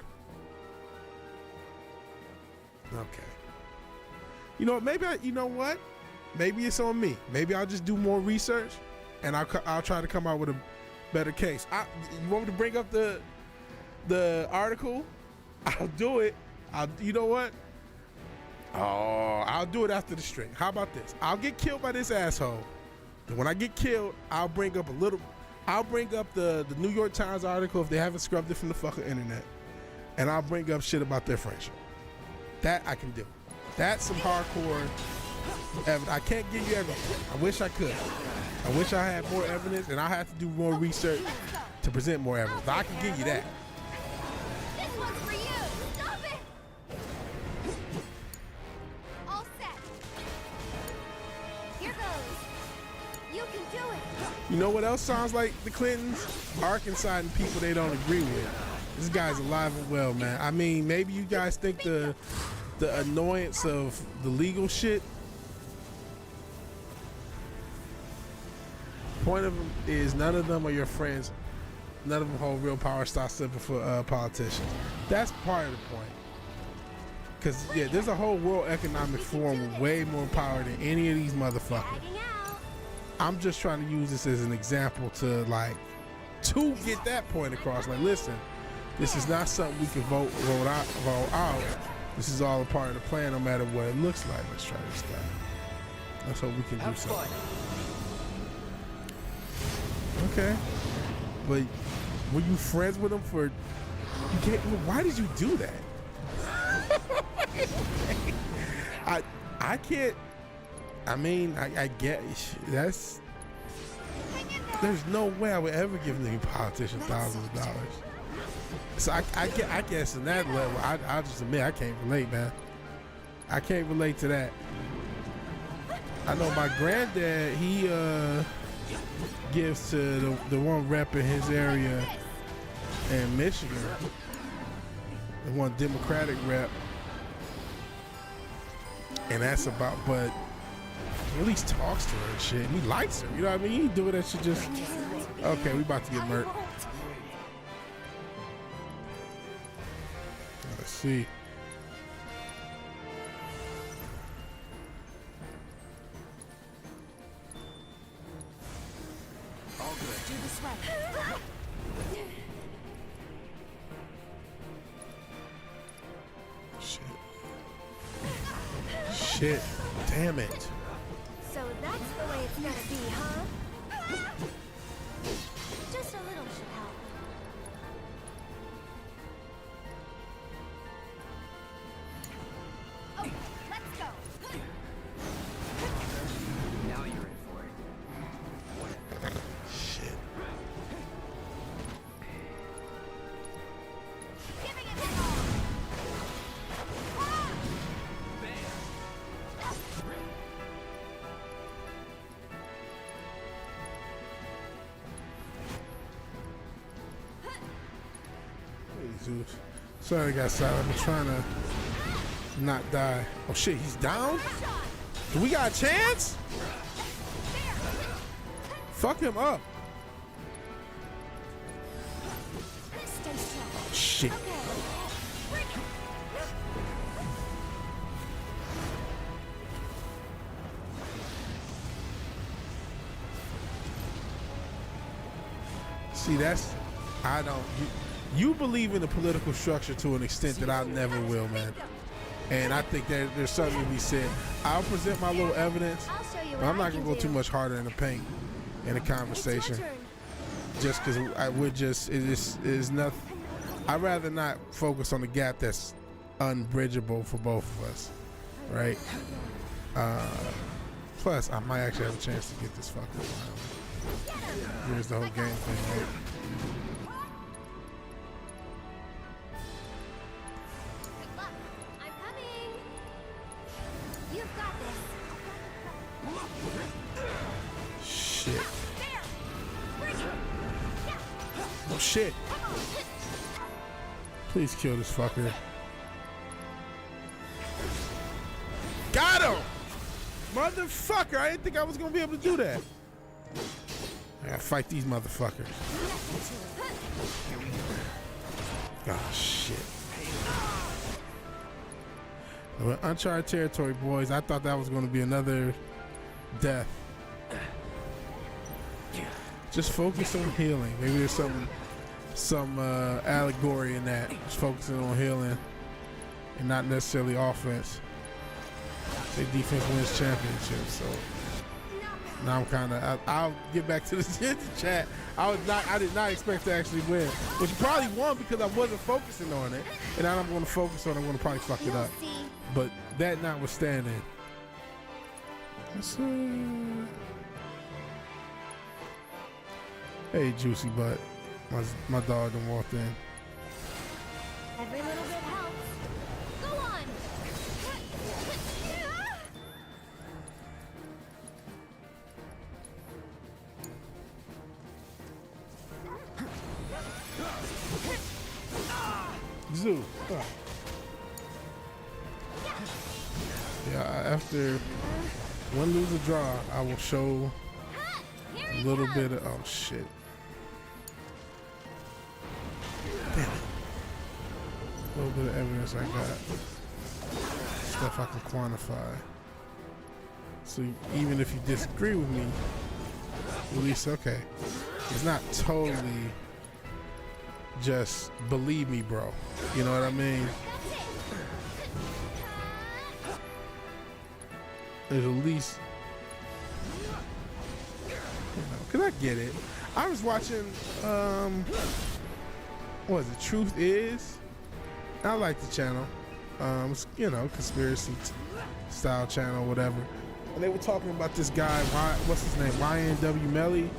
Okay. You know what? Maybe it's on me. Maybe I'll just do more research, and I'll try to come out with a better case. You want me to bring up the article? I'll do it. You know what? Oh, I'll do it after the stream. How about this? I'll get killed by this asshole. And when I get killed, I'll bring up the New York Times article if they haven't scrubbed it from the fucking internet. And I'll bring up shit about their friendship. That I can do. That's some hardcore evidence. I can't give you everything. I wish I could. I wish I had more evidence, and I have to do more research to present more evidence. But I can give you that. This one's for you. Stop it. All set. Here goes. You can do it. You know what else sounds like the Clintons? Arkansas and people they don't agree with. This guy's alive and well, man. I mean, maybe you guys think the annoyance of the legal shit. Point of them is none of them are your friends. None of them hold real power. Stop slipping for politicians. That's part of the point. Because, yeah, there's a whole World Economic Forum with way more power than any of these motherfuckers. Tagging out. I'm just trying to use this as an example to get that point across. Like, listen, this is not something we can vote out. This is all a part of the plan, no matter what it looks like. Let's try this guy. Let's hope we can do something. Okay, but were you friends with him for? You can't. Why did you do that? I can't. I mean, I get that's. There's no way I would ever give any politician thousands of dollars. So I guess in that level, I'll just admit I can't relate, man. I can't relate to that. I know my granddad, he gives to the one rep in his area in Michigan, the one Democratic rep, and that's about, but he at least talks to her and shit. He likes her, you know what I mean? He doing that shit just, okay, we about to get murked. Let's see. All good. Do this right. Shit. Damn it. So that's the way it's gonna be, huh? Just a little should help. Oh, let's go. Now you're in for it. Shit. Giving it his all. Zeus. Sorry I got silent. I'm trying to not die. Oh shit, he's down? Do we got a chance? Fuck him up. Stay strong. Shit. See, that's, I don't, you believe in the political structure to an extent that I never will, man. And I think that there's something to be said. I'll present my little evidence, I'll show you but what I'm I not can gonna go do. too much harder in the paint in a conversation. It's your turn. Just because I would just, it is nothing. I'd rather not focus on the gap that's unbridgeable for both of us, right? Plus, I might actually have a chance to get this fucking wild. Here's the whole game thing, right? Good luck. I'm coming. You've got this. Shit. There. Bring it. Oh shit. Please kill this fucker. Got him! Motherfucker, I didn't think I was gonna be able to do that. I gotta fight these motherfuckers. Oh shit. Well, uncharted territory, boys. I thought that was gonna be another death. Just focus on healing. Maybe there's some allegory in that. Just focusing on healing and not necessarily offense. Say defense wins championships, so Now I'm kind of. I'll get back to the chat. I did not expect to actually win, which probably won because I wasn't focusing on it, and now I'm going to focus on it. I'm going to probably fuck it up. But that notwithstanding, hey, Juicy Butt, my dog done walked in. Every little bit helps. Go on. Zoo. Oh. Yeah, after one lose or draw, I will show a little bit of, oh shit. Damn it. A little bit of evidence I got. Stuff I can quantify. So even if you disagree with me, at least, okay. It's not totally just believe me, bro. You know what I mean? There's at least, you know, cause I get it. I was watching, what is it, Truth Is? I like the channel. It's, you know, conspiracy style channel, whatever. And they were talking about this guy, what's his name, YNW Melly.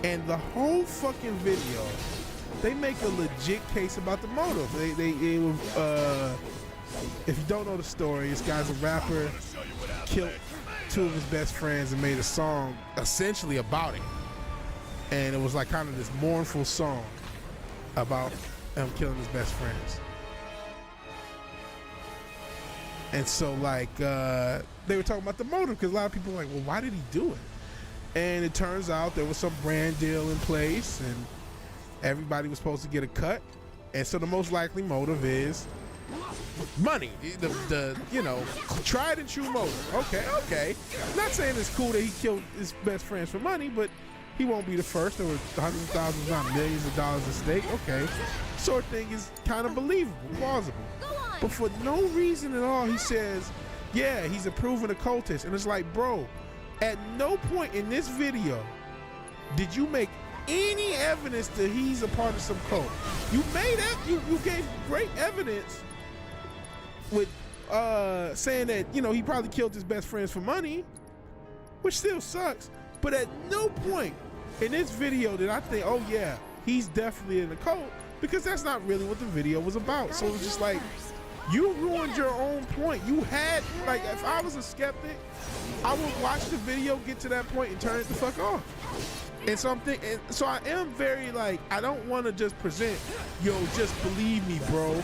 And the whole fucking video, they make a legit case about the motive. They were, if you don't know the story, this guy's a rapper, killed two of his best friends and made a song essentially about it. And it was like kind of this mournful song about him killing his best friends. And so like, they were talking about the motive because a lot of people were like, well, why did he do it? And it turns out there was some brand deal in place and everybody was supposed to get a cut. And so the most likely motive is money, the you know, tried and true motive. Okay. I'm not saying it's cool that he killed his best friends for money, but he won't be the first. There were hundreds of thousands, not millions of dollars at stake. Okay, sort of thing is kind of believable, plausible. But for no reason at all, he says, yeah, he's a proven occultist. And it's like, bro, at no point in this video did you make any evidence that he's a part of some cult. You made that, you gave great evidence with saying that, you know, he probably killed his best friends for money, which still sucks. But at no point in this video did I think, oh yeah, he's definitely in the cult, because that's not really what the video was about. So it was just like, you ruined your own point. You had, like, if I was a skeptic, I would watch the video, get to that point, and turn it the fuck off. And so I'm thinking, so I am very like, I don't want to just present, yo, just believe me, bro,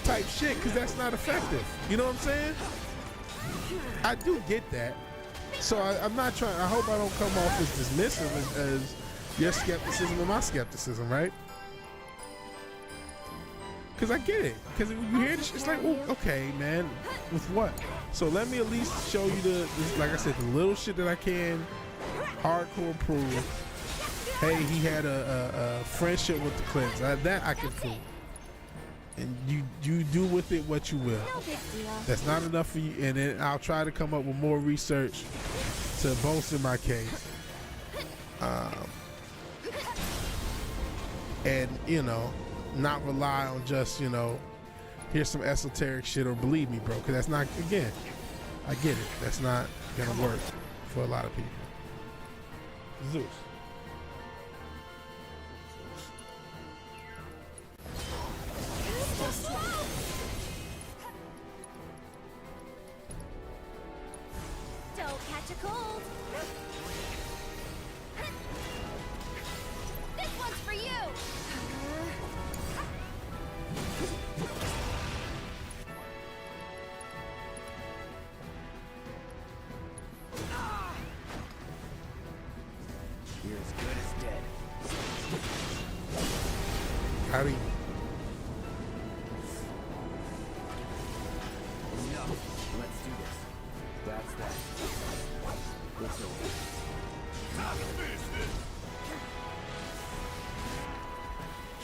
type shit, because that's not effective. You know what I'm saying? I do get that. So I'm not trying, I hope I don't come off as dismissive as your skepticism and my skepticism, right? Because I get it. Because when you hear this, it's like, oh, okay, man, with what? So let me at least show you the, like I said, the little shit that I can hardcore prove. Hey, he had a friendship with the Clintons. That I can prove. And you do with it what you will. That's not enough for you. And then I'll try to come up with more research to bolster my case. And, you know, not rely on just, you know, here's some esoteric shit or believe me, bro. Because that's not, again, I get it. That's not going to work for a lot of people. Zeus. Don't catch a cold. This one's for you. You're as good as dead. How do you? No, let's do this. That's that. It's over. Time to finish this.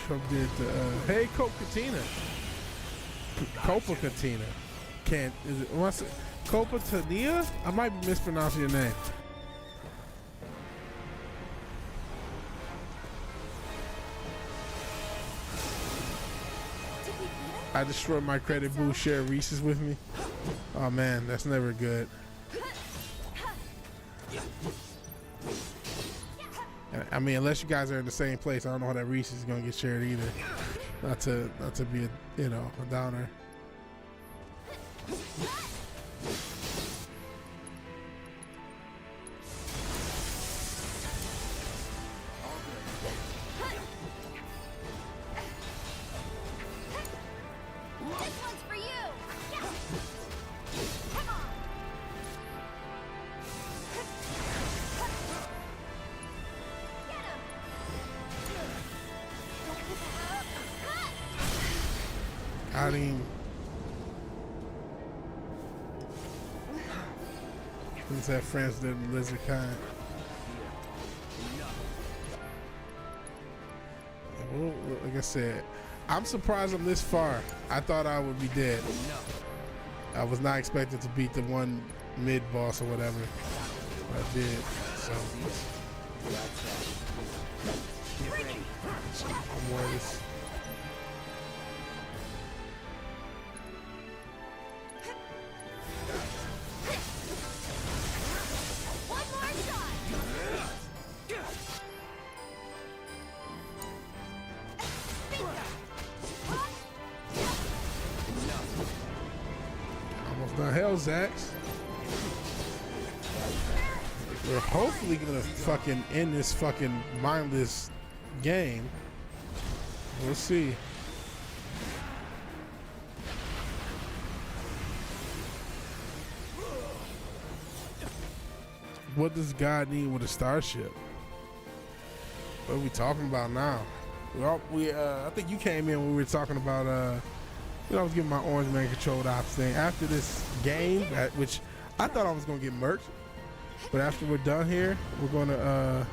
Trump did the, hey, Copatina. Copatina. Can't, is it, what's it? Copatina? I might be mispronouncing your name. I destroyed my credit boost. Share Reese's with me. Oh man, that's never good. I mean, unless you guys are in the same place, I don't know how that Reese's is gonna get shared either. Not to be a a downer. Got him. Who's that friends the lizard kind? Well, like I said, I'm surprised I'm this far. I thought I would be dead. I was not expected to beat the one mid boss or whatever. But I did. So I'm worried. Hell's Axe. We're hopefully gonna fucking end this fucking mindless game. We'll see. What does God need with a starship? What are we talking about now? I think you came in when we were talking about I was getting my Orange Man controlled ops thing. After this game, which I thought I was gonna get murked, but after we're done here, we're gonna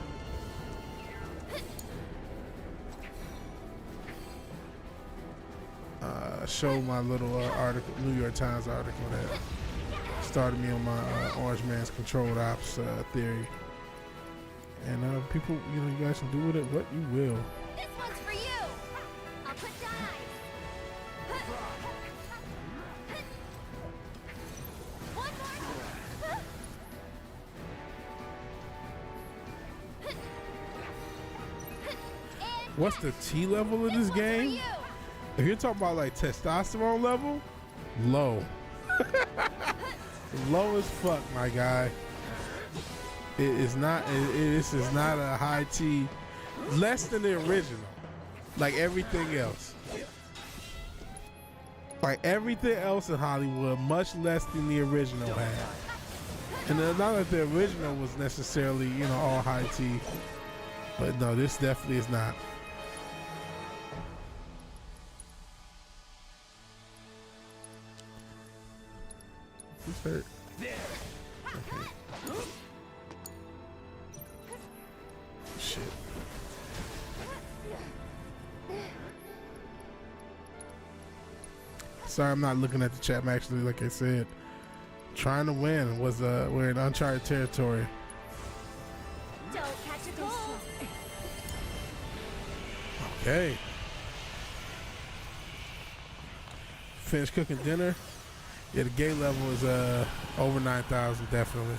show my little article, New York Times article that started me on my Orange Man's controlled ops theory. And people, you guys can do with it what you will. This one's for you. I'll put dice. One more. What's the T level of this game? If you're talking about like testosterone level, low. Low as fuck, my guy. This is not a high T. Less than the original. Like everything else. Like everything else in Hollywood, much less than the original had. And not that the original was necessarily, all high T. But no, this definitely is not. Who's hurt? Okay. Shit. Sorry, I'm not looking at the chat. I'm actually, like I said, trying to win. We're in uncharted territory. Don't catch a cold. Okay. Finished cooking dinner. Yeah, the gate level is over 9,000 definitely.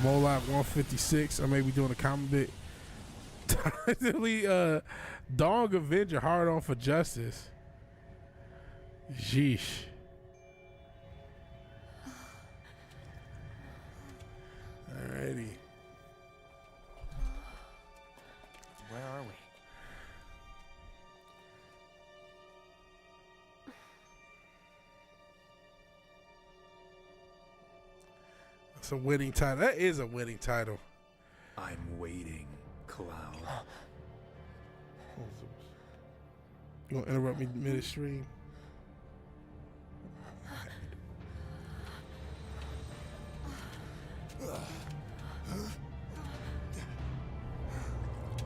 Molot 156. I may be doing a comment bit. Dog Avenger hard on for justice. Jeesh. Alrighty. Where are we? It's a winning title. That is a winning title. I'm waiting, Cloud. You gonna interrupt me mid-stream?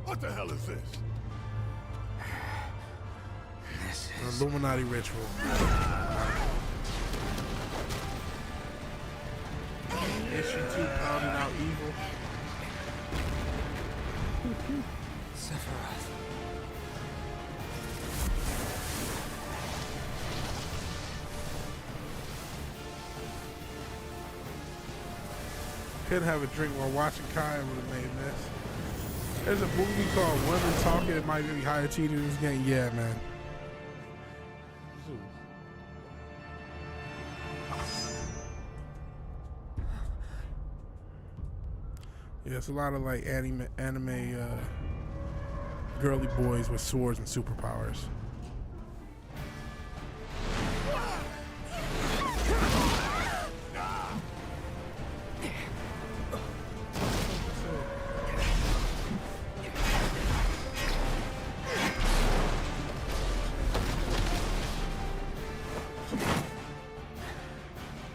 What the hell is this? This An is Illuminati ritual. Issue 2 pounding out evil. Sephiroth. Couldn't have a drink while watching Kai would have made a mess. There's a movie called Women Talking. It might be higher cheated in this game. Yeah, man. Yeah, it's a lot of like anime girly boys with swords and superpowers.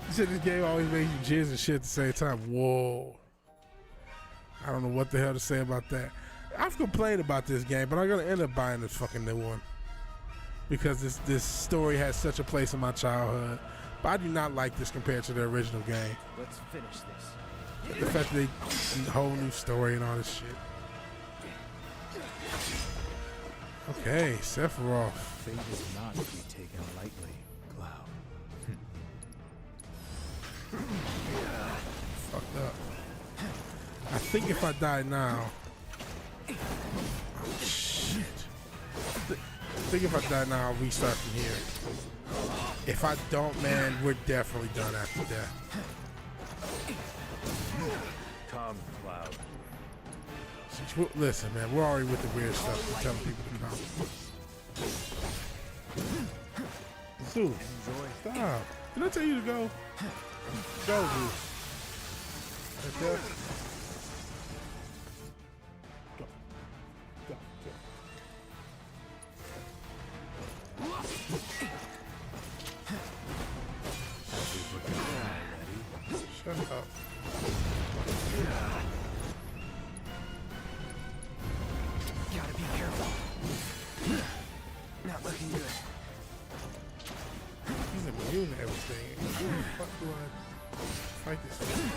You said this game always makes you jizz and shit at the same time. Whoa. I don't know what the hell to say about that. I've complained about this game, but I'm gonna end up buying this fucking new one because this story has such a place in my childhood. But I do not like this compared to the original game. Let's finish this. The fact that they a whole new story and all this shit. Okay, Sephiroth. Fate is not to be taken lightly, Cloud. Fucked up. I think if I die now. Oh, shit. I think if I die now, I'll restart from here. If I don't, man, we're definitely done after that. Come, Cloud. Listen, man, we're already with the weird stuff. We're telling people to come. Zeus, stop. Did I tell you to go? Go, Zeus. Right there. Go. Go. Shut up. Gotta be careful. Not looking good. He's immune to everything. How the fuck do I fight this thing?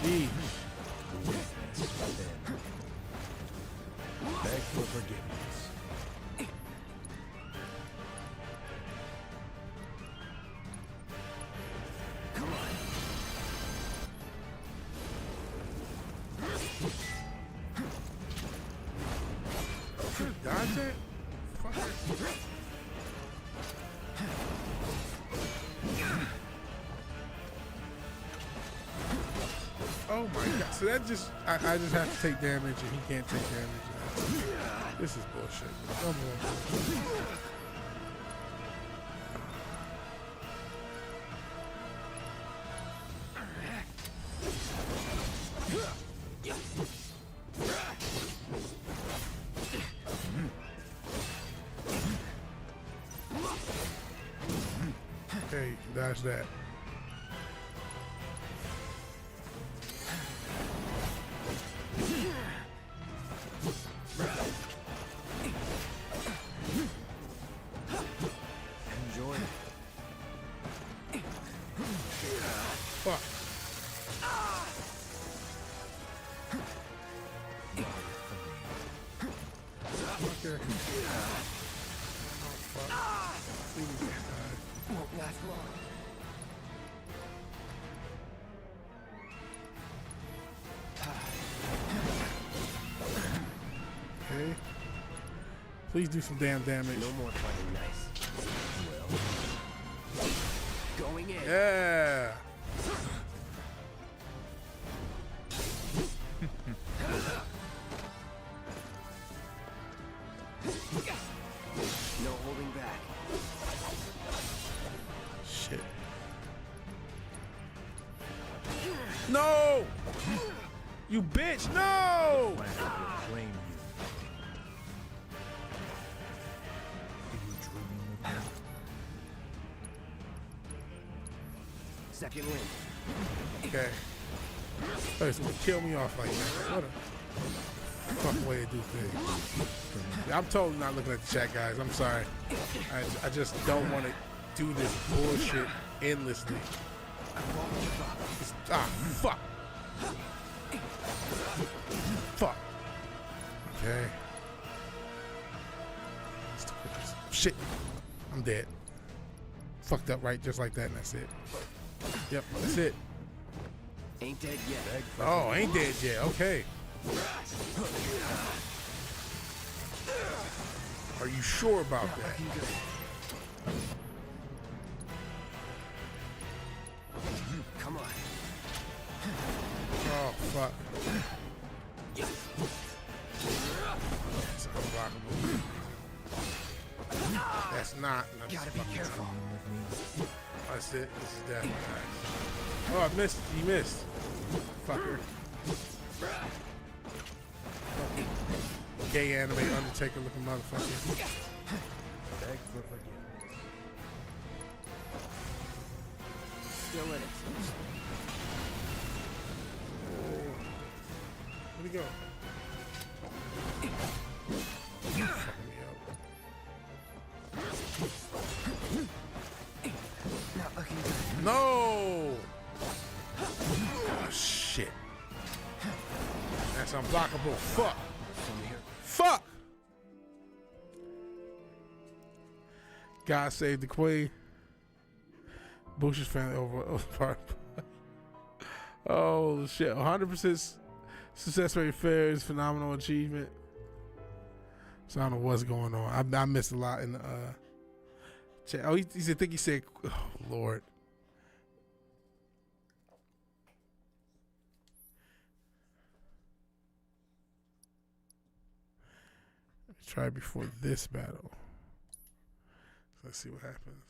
Jeez. Beg for forgiveness. Dodge it? Fuck it. Oh my god. So that just, I just have to take damage and he can't take damage. This is bullshit. No more. Okay, dodge that. Enjoy. Fuck. Okay. Oh, fuck. Please, God. Won't last long. Okay. Please do some damn damage. No more playing nice. Well, going in. Yeah. No holding back. Shit. No! You bitch, no! Planet will claim you. Do you dream of me? Second wind. Okay. Oh, it's gonna kill me off like that. What a fuck way to do things. I'm totally not looking at the chat, guys. I'm sorry. I just don't want to do this bullshit endlessly. Ah, fuck. Fuck. Okay. Shit. I'm dead. fucked up right just like that, and that's it. Yep, that's it. Ain't dead yet. Oh, ain't dead yet. Okay. Are you sure about that? Come on. Oh, fuck. That's unblockable. That's not. Gotta be careful. That's it. This is definitely nice. Oh, I missed. You missed. Fucker. Gay anime Undertaker looking motherfucker. Beg for forgiveness. Still in it. Where'd he go? Fucking me up. Not looking good. No! Oh, shit. That's unblockable. Fuck. From here. Fuck! God save the queen. Bush's family over. Oh, shit. 100% success rate fair is phenomenal achievement. So I don't know what's going on. I missed a lot in the chat. Oh, he said, I think he said, oh, Lord. Try before this battle. Let's see what happens.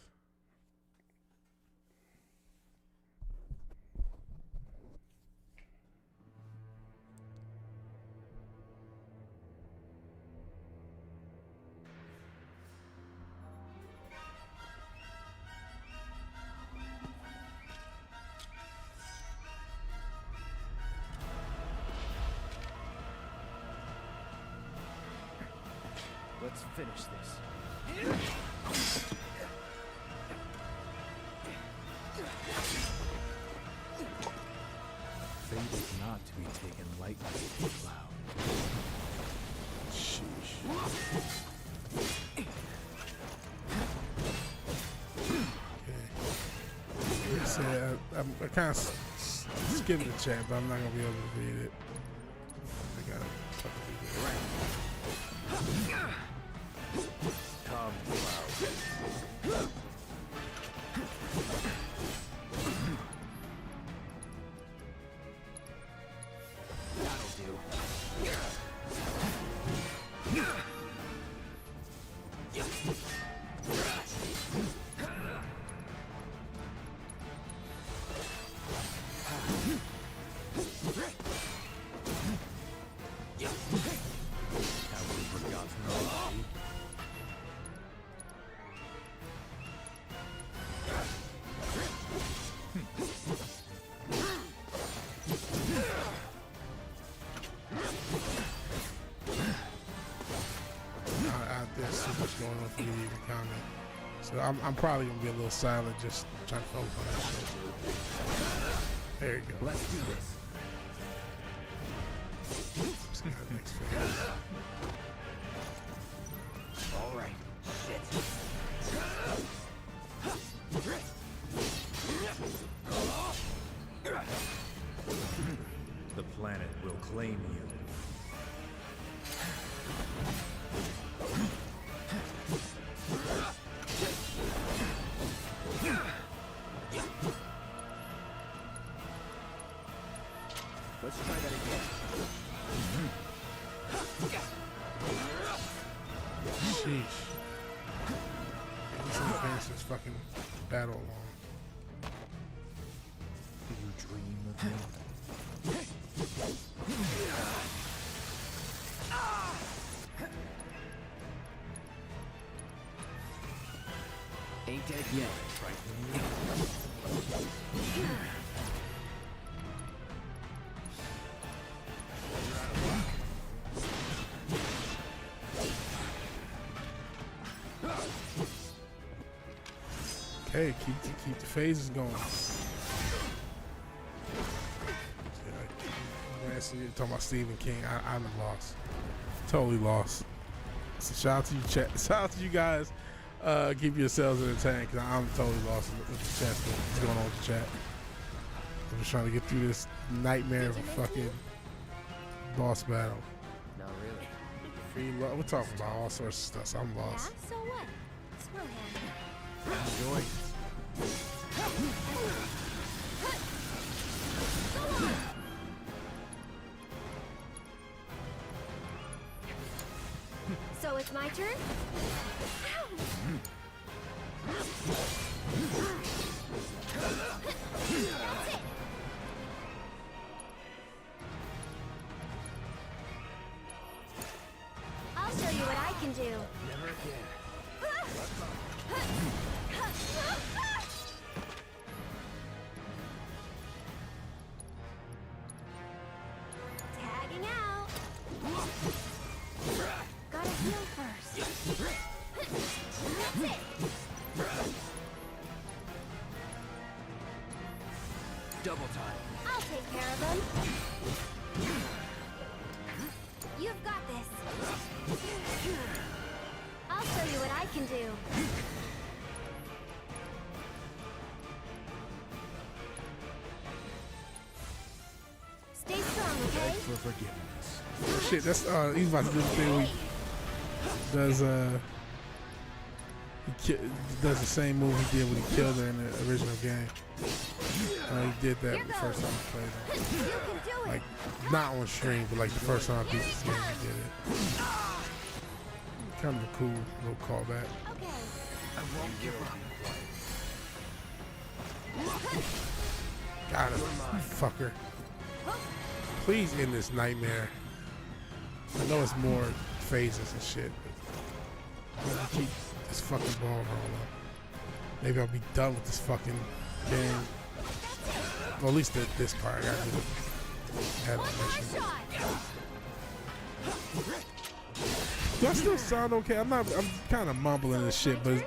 Let's finish this. Fate is not to be taken lightly, Cloud. Sheesh. Okay. So I kind of skipped the chat, but I'm not gonna be able to read it. I gotta fucking read it. Come, Cloud. That'll do. Have we forgotten already? There's so much going on for me to even comment. So I'm probably gonna be a little silent, just trying to focus on that shit. There you go. Let's do this. Let's get that next phase. All right. Shit. The planet will claim you. Let's try that again. Sheesh. Let's advance this fucking battle along. Do you dream of me? Ain't dead yet. Okay, keep the phases going. You're talking about Stephen King. I'm lost. Totally lost. So shout out to you, chat. Shout out to you guys Keep yourselves entertained, because I'm totally lost with the chat. What's going on with the chat? I'm just trying to get through this nightmare of a fucking boss battle. Not really. We're talking about all sorts of stuff, so I'm Yeah, lost. so what? Small hand. Enjoy it. So it's my turn? That's it. I'll show you what I can do. Never again. Tagging out. Gotta heal first. That's it. Double time. I'll take care of them. You've got this. I'll show you what I can do. Stay strong, okay? For forgiveness. Oh, shit, that's he's about to do the thing where he does does the same move he did when he killed her in the original game. He did that the first time I played him. You can do it. Like, not on stream, but like the first time I beat this game, he did it. Kind of a cool little callback. Okay. I won't give up. Got him, fucker. Please end this nightmare. I know it's more phases and shit, but I'm gonna keep this fucking ball rolling. Maybe I'll be done with this fucking game. Well, at least this part. I gotta do the add-on mission. Do I still sound okay? I'm kind of mumbling this shit, but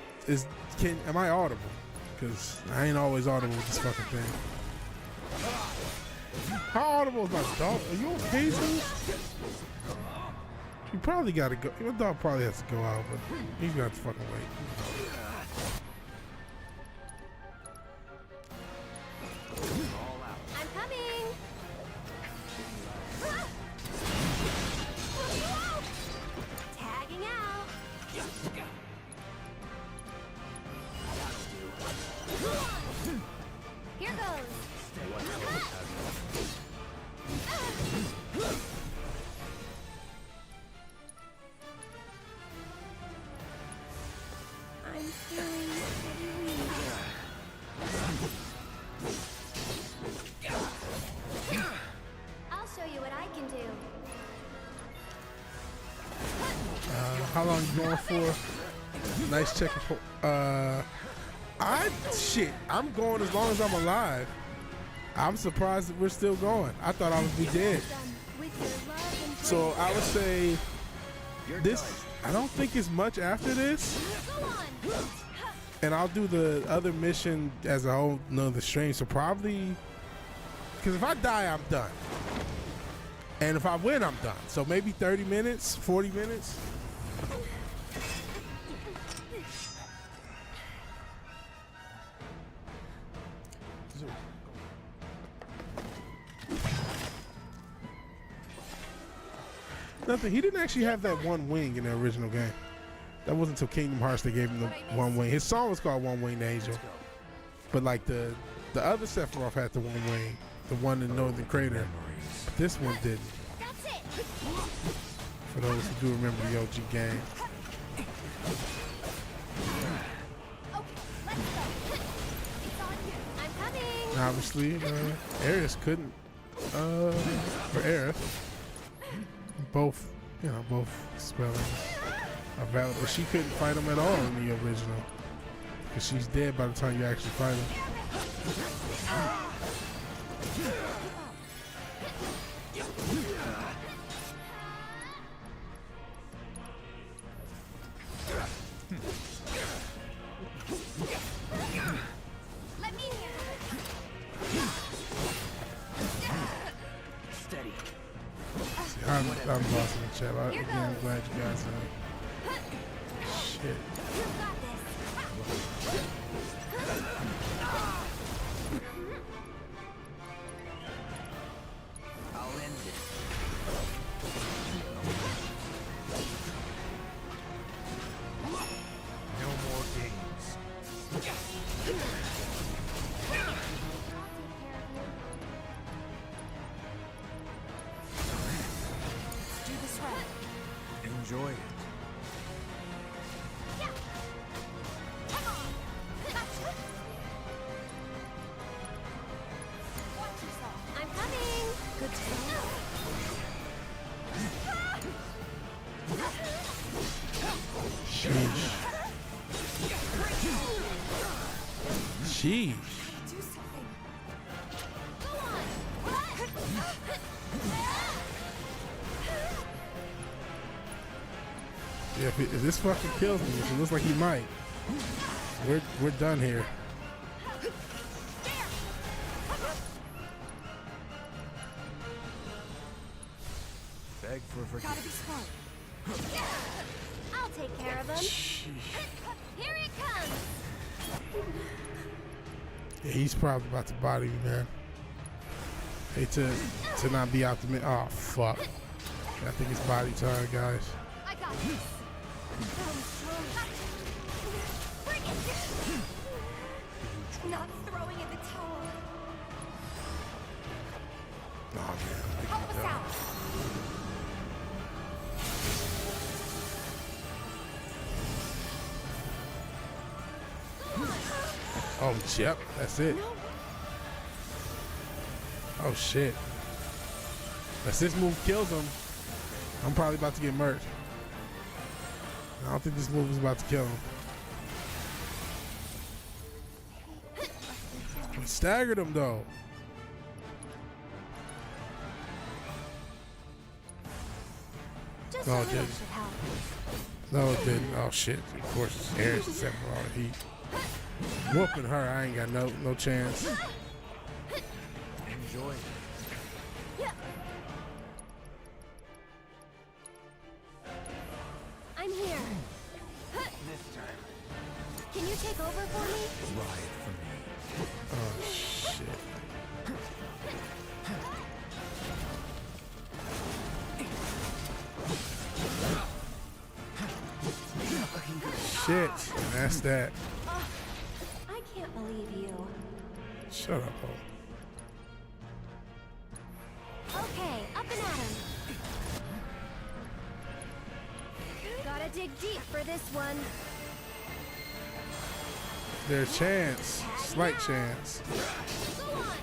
am I audible? Because I ain't always audible with this fucking thing. How audible is my dog? Are you okay, dude? You probably gotta go. Your dog probably has to go out, but he's gonna have to fucking wait. I'm coming. Tagging out. Here goes. I'm feeling pretty weak. I'll show you what I can do. How long you going for? Nice checking for. I'm going as long as I'm alive. I'm surprised that we're still going. I thought I would be dead. With your love and So I would say this. I don't think it's much after this, go on. and I'll do the other mission as a whole nother stream. So probably, because if I die, I'm done, and if I win, I'm done. So maybe 30 minutes, 40 minutes. Nothing. He didn't actually have that one wing in the original game. That wasn't until Kingdom Hearts they gave him the one wing. His song was called One Winged Angel. But like the other Sephiroth had the one wing, the one in Northern Crater. But this one didn't. That's it. For those who do remember the OG game. Okay, let's go. It's on you. I'm coming. And obviously, Aerith couldn't. For Aerith, both spellings are valid, but she couldn't fight him at all in the original because she's dead by the time you actually fight him. Let me. Steady. I'm lost in the chat. Again, I'm glad you guys shit. You've got this. I'll end this. No more games. I'll take care of you. Let's do this right. Enjoy it. Yeah. Come on. Gotcha. Watch yourself. I'm coming. Good to know. Sheesh. Sheesh. Do something. Go on. Yeah, if this fucking kills me, which it looks like he might, we're done here. Beg for Gotta forgiveness. be smart. I'll take care of him. Here it comes. Yeah, he's probably about to body me, man. Hate to not be optimistic. Oh fuck! I think it's body time, guys. I got this. Bring it. Not throwing in the towel. Oh man. Help us out. Oh, yep, that's it. Oh shit. Unless this move kills him, I'm probably about to get murked. I don't think this move is about to kill him. It staggered him though. Just No, a it little didn't. should help. No, it didn't. Oh shit. Of course, his hair is except for all the heat. Whooping her, I ain't got no chance. Enjoy it. I'm here. This time. Can you take over for me? Try it for me. Oh shit. Shit. And that's that. I can't believe you. Shut up, Ho. Okay, up and at him. Gotta dig deep for this one. There's a chance. Slight chance. Go on.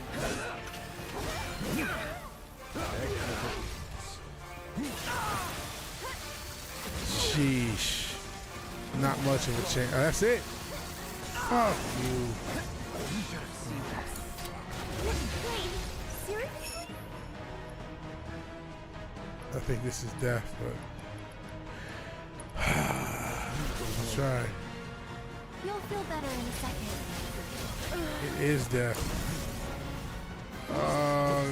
Sheesh. Not much of a chance. That's it. Fuck you. Wait, seriously? I think this is death, but I'll try. You'll feel better in a second. It is death. Oh,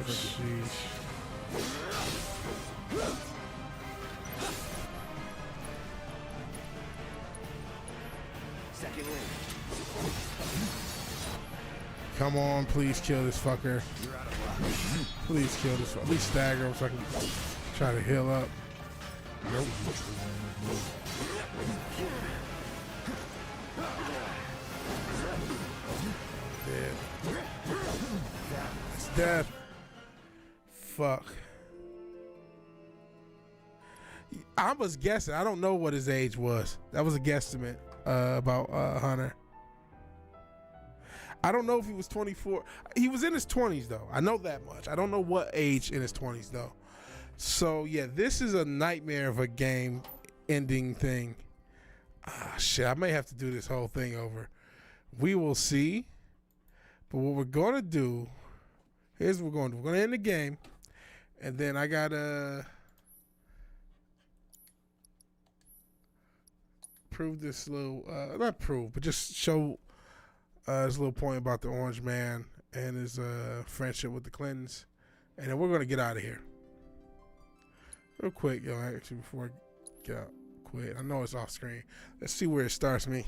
sheesh. Second win. Come on, please kill this fucker. You're out of luck. Please kill this. At least stagger him so I can try to heal up. Nope. Dead. It's death. Fuck. I was guessing. I don't know what his age was. That was a guesstimate about Hunter. I don't know if he was 24. He was in his 20s though. I know that much. I don't know what age in his 20s though. So yeah, this is a nightmare of a game ending thing. Ah, shit, I may have to do this whole thing over. We will see. But what we're gonna do, here's what we're gonna do. We're gonna end the game, and then I gotta prove this little, not prove, but just show this little point about the Orange Man and his friendship with the Clintons, and then we're gonna get out of here. Real quick, yo, actually, before I get out, quit. I know it's off screen. Let's see where it starts me.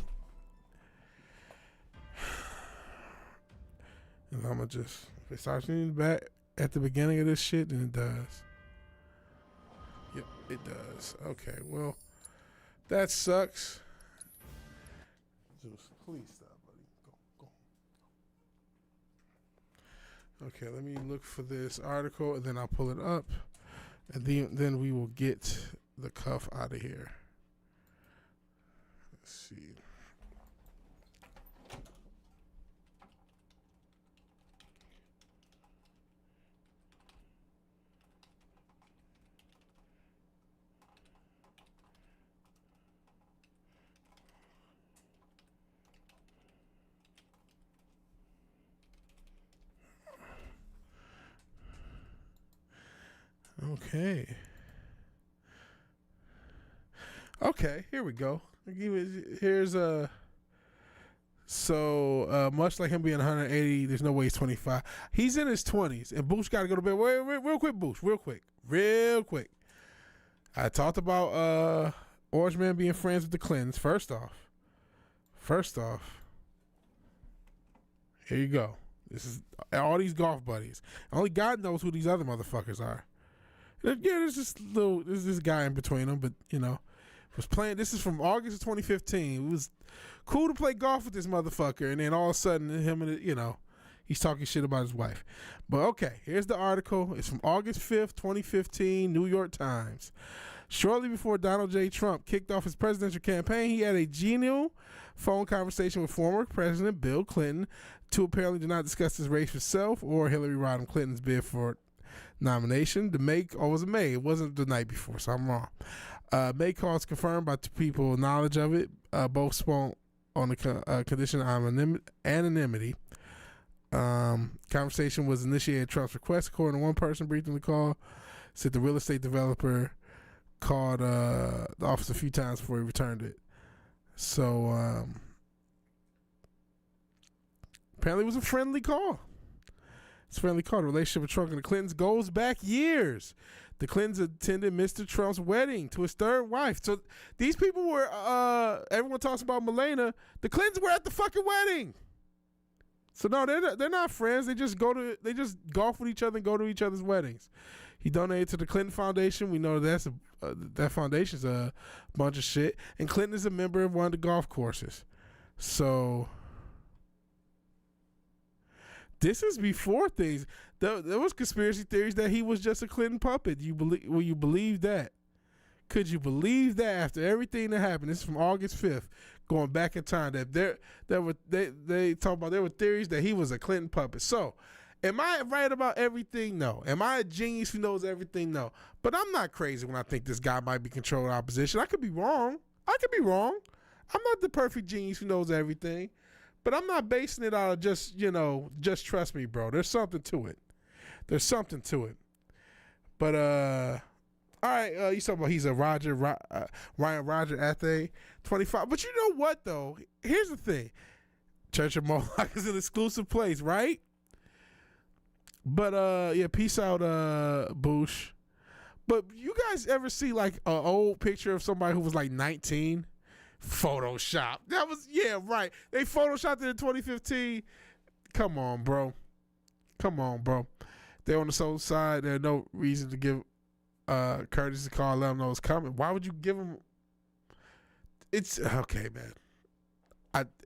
And I'm gonna just, if it starts in the back at the beginning of this shit, then it does. Yep, it does. Okay, well, that sucks. Zeus, please stop, buddy. Go. Okay, let me look for this article, and then I'll pull it up, and then we will get the cuff out of here. Let's see. Okay, here we go. Here's a. So much like him being 180, there's no way he's 25. He's in his 20s, and Boosh got to go to bed. Wait, real quick, Boosh, real quick. I talked about Orange Man being friends with the Clintons. First off, here you go. This is all these golf buddies. Only God knows who these other motherfuckers are. Yeah, there's this guy in between them, but you know, was playing. This is from August of 2015. It was cool to play golf with this motherfucker, and then all of a sudden, him and he's talking shit about his wife. But okay, here's the article. It's from August 5th, 2015, New York Times. Shortly before Donald J. Trump kicked off his presidential campaign, he had a genial phone conversation with former President Bill Clinton. Two apparently did not discuss his race for self or Hillary Rodham Clinton's bid for nomination. The May call was a May. It wasn't the night before, so I'm wrong. May call is confirmed by two people knowledge of it. Both spoke on the condition of anonymity. Conversation was initiated at Trump's request, according to one person briefed in the call. Said the real estate developer called the office a few times before he returned it. So apparently it was a friendly call. It's a friendly call. The relationship with Trump and the Clintons goes back years. The Clintons attended Mr. Trump's wedding to his third wife. So these people were, everyone talks about Melania. The Clintons were at the fucking wedding. So no, they're not friends. They just golf with each other and go to each other's weddings. He donated to the Clinton Foundation. We know that foundation's a bunch of shit. And Clinton is a member of one of the golf courses. So this is before things. There was conspiracy theories that he was just a Clinton puppet. Will you believe that? Could you believe that after everything that happened? This is from August 5th, going back in time. That they talk about there were theories that he was a Clinton puppet. So, am I right about everything? No. Am I a genius who knows everything? No. But I'm not crazy when I think this guy might be controlling opposition. I could be wrong. I'm not the perfect genius who knows everything. But I'm not basing it out of just trust me, bro. There's something to it. But all right, you talking about he's a Ryan Roger Athe, 25. But you know what though? Here's the thing. Church of Moloch is an exclusive place, right? But yeah, peace out, Boosh. But you guys ever see like an old picture of somebody who was like 19? Photoshop. That was, yeah, right. They photoshopped it in 2015. Come on, bro. They're on the soul side. There's no reason to give Curtis a call, let him know it's coming. Why would you give him? It's okay, man.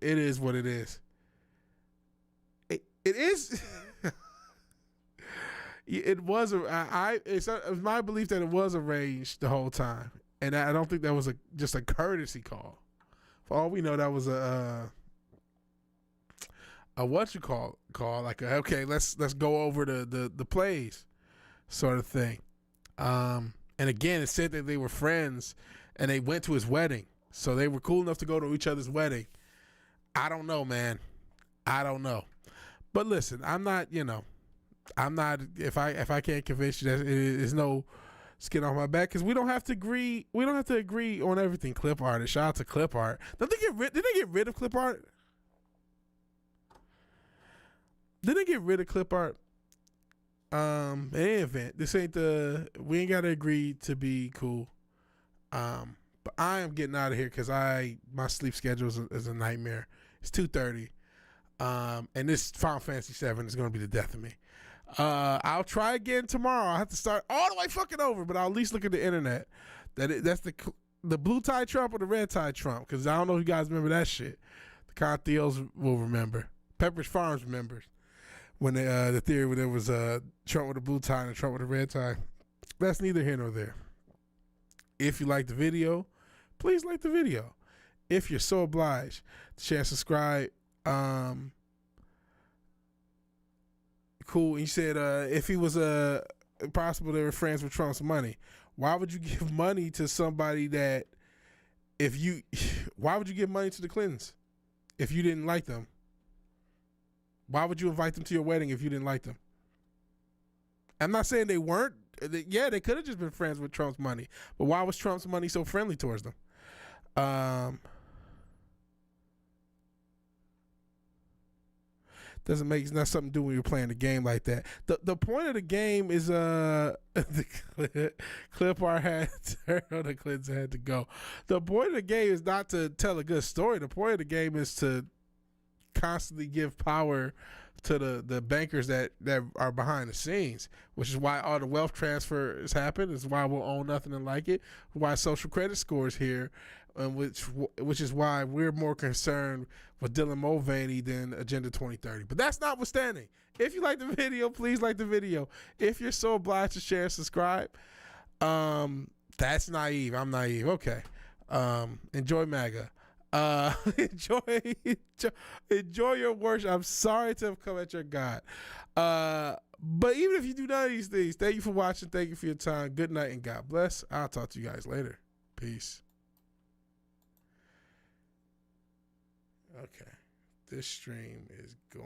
It is what it is. It is. It was it's my belief that it was arranged the whole time, and I don't think that was just a courtesy call. For all we know, that was a what you call like okay, let's go over the plays sort of thing. And again, it said that they were friends and they went to his wedding, so they were cool enough to go to each other's wedding. I don't know, man. I don't know, but listen, I'm not. If I can't convince you that there's no skin off my back, because we don't have to agree. We don't have to agree on everything. Clip art. Shout out to clip art. Did they get rid of clip art? Did they get rid of clip art? In any event, we ain't gotta agree to be cool. But I am getting out of here because my sleep schedule is a nightmare. It's 2:30. And this Final Fantasy 7 is going to be the death of me. I'll try again tomorrow. I'll have to start all the way fucking over, but I'll at least look at the internet. That's the blue tie Trump or the red tie Trump, because I don't know if you guys remember that shit. The Contheos will remember. Pepperidge Farms remembers when the theory where there was Trump with a blue tie and a Trump with a red tie. That's neither here nor there. If you like the video, please like the video. If you're so obliged to share and subscribe, cool. And you said if he was possible they were friends with Trump's money, why would you give money to somebody that why would you give money to the Clintons if you didn't like them? Why would you invite them to your wedding if you didn't like them? I'm not saying they weren't. Yeah, they could have just been friends with Trump's money, but why was Trump's money so friendly towards them? Doesn't make, it's not something to do when you're playing the game like that. The point of the game is the clip our had the Clintons had to go. The point of the game is not to tell a good story. The point of the game is to constantly give power to the bankers that are behind the scenes, which is why all the wealth transfers happen. Is why we'll own nothing and like it. Why social credit scores here, which is why we're more concerned with Dylan Mulvaney than Agenda 2030. But that's notwithstanding. If you like the video, please like the video. If you're so obliged to share and subscribe, that's naive. I'm naive. Okay. Enjoy MAGA. Enjoy your worship. I'm sorry to have come at your God. But even if you do none of these things, thank you for watching. Thank you for your time. Good night and God bless. I'll talk to you guys later. Peace. Okay. This stream is going.